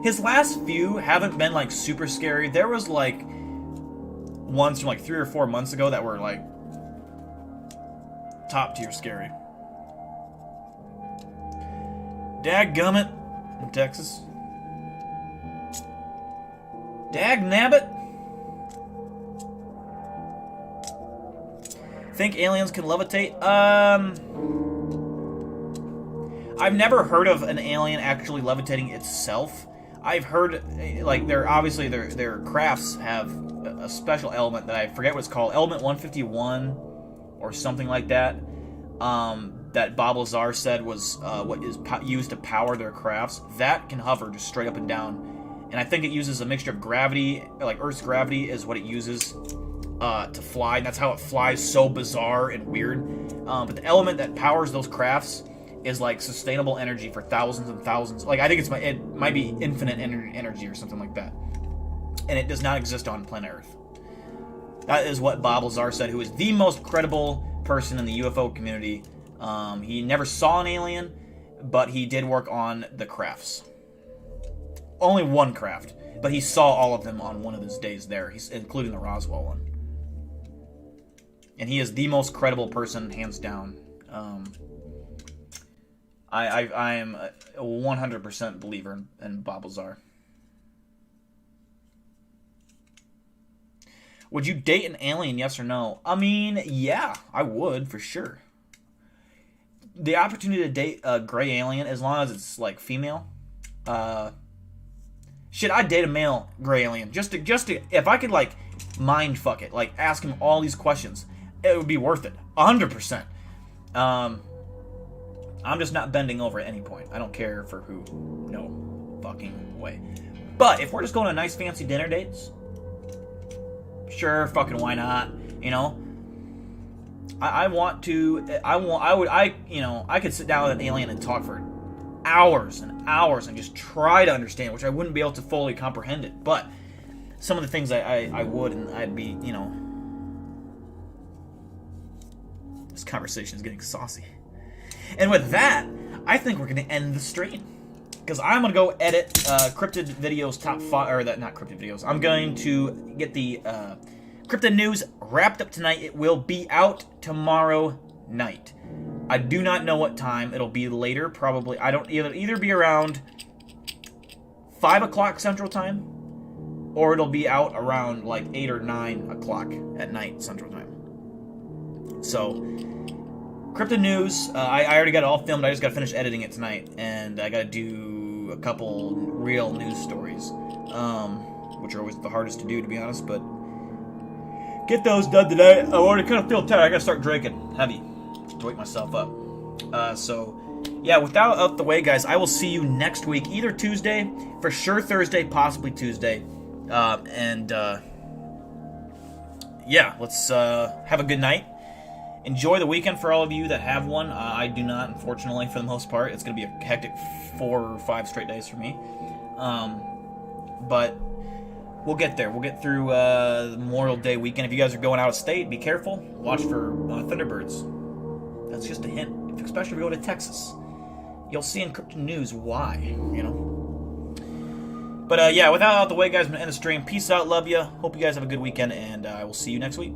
Speaker 1: His last few haven't been, like, super scary. There was, like, ones from, like, 3 or 4 months ago that were, like, top tier scary. Dadgummit in Texas. Dagnabbit. Think aliens can levitate? I've never heard of an alien actually levitating itself. I've heard, like, their crafts have a special element that I forget what it's called, element 151 or something like that. That Bob Lazar said was what is used to power their crafts. That can hover just straight up and down. And I think it uses a mixture of gravity, like Earth's gravity is what it uses to fly. And that's how it flies so bizarre and weird. But the element that powers those crafts is like sustainable energy for thousands and thousands. Like, I think it might be infinite energy or something like that. And it does not exist on planet Earth. That is what Bob Lazar said, who is the most credible person in the UFO community. He never saw an alien, but he did work on the crafts. Only one craft, but he saw all of them on one of his days there, including the Roswell one. And he is the most credible person, hands down. I am a 100% believer in Bob Lazar. Would you date an alien, yes or no? I mean, yeah, I would, for sure. The opportunity to date a gray alien, as long as it's, like, female, shit, I'd date a male gray alien. Just to, if I could, like, mind fuck it, like, ask him all these questions, it would be worth it. 100%. I'm just not bending over at any point. I don't care for who. No fucking way. But if we're just going on nice fancy dinner dates, sure, fucking why not? You know? I could sit down with an alien and talk for hours and hours and just try to understand, which I wouldn't be able to fully comprehend it. But some of the things I would, and I'd be, you know... This conversation is getting saucy. And with that, I think we're going to end the stream. Because I'm going to go edit Cryptid videos top 5, or that, not Cryptid videos. I'm going to get the Cryptid news wrapped up tonight. It will be out tomorrow night. I do not know what time. It'll be later, probably. It'll either be around 5 o'clock Central Time, or it'll be out around like 8 or 9 o'clock at night Central Time. So, Cryptid news, I already got it all filmed. I just got to finish editing it tonight, and I got to do a couple real news stories, which are always the hardest to do, to be honest, but get those done today. I already kind of feel tired. I got to start drinking heavy to wake myself up. So, yeah, with that out the way, guys, I will see you next week, either Tuesday, for sure Thursday, possibly Tuesday, yeah, let's have a good night. Enjoy the weekend for all of you that have one. I do not, unfortunately, for the most part. It's going to be a hectic 4 or 5 straight days for me. But we'll get there. We'll get through the Memorial Day weekend. If you guys are going out of state, be careful. Watch for Thunderbirds. That's just a hint. Especially if you go to Texas. You'll see in Cryptid News why, you know. But yeah, with that out the way, guys, I'm going to end the stream. Peace out. Love ya. Hope you guys have a good weekend, and I will see you next week.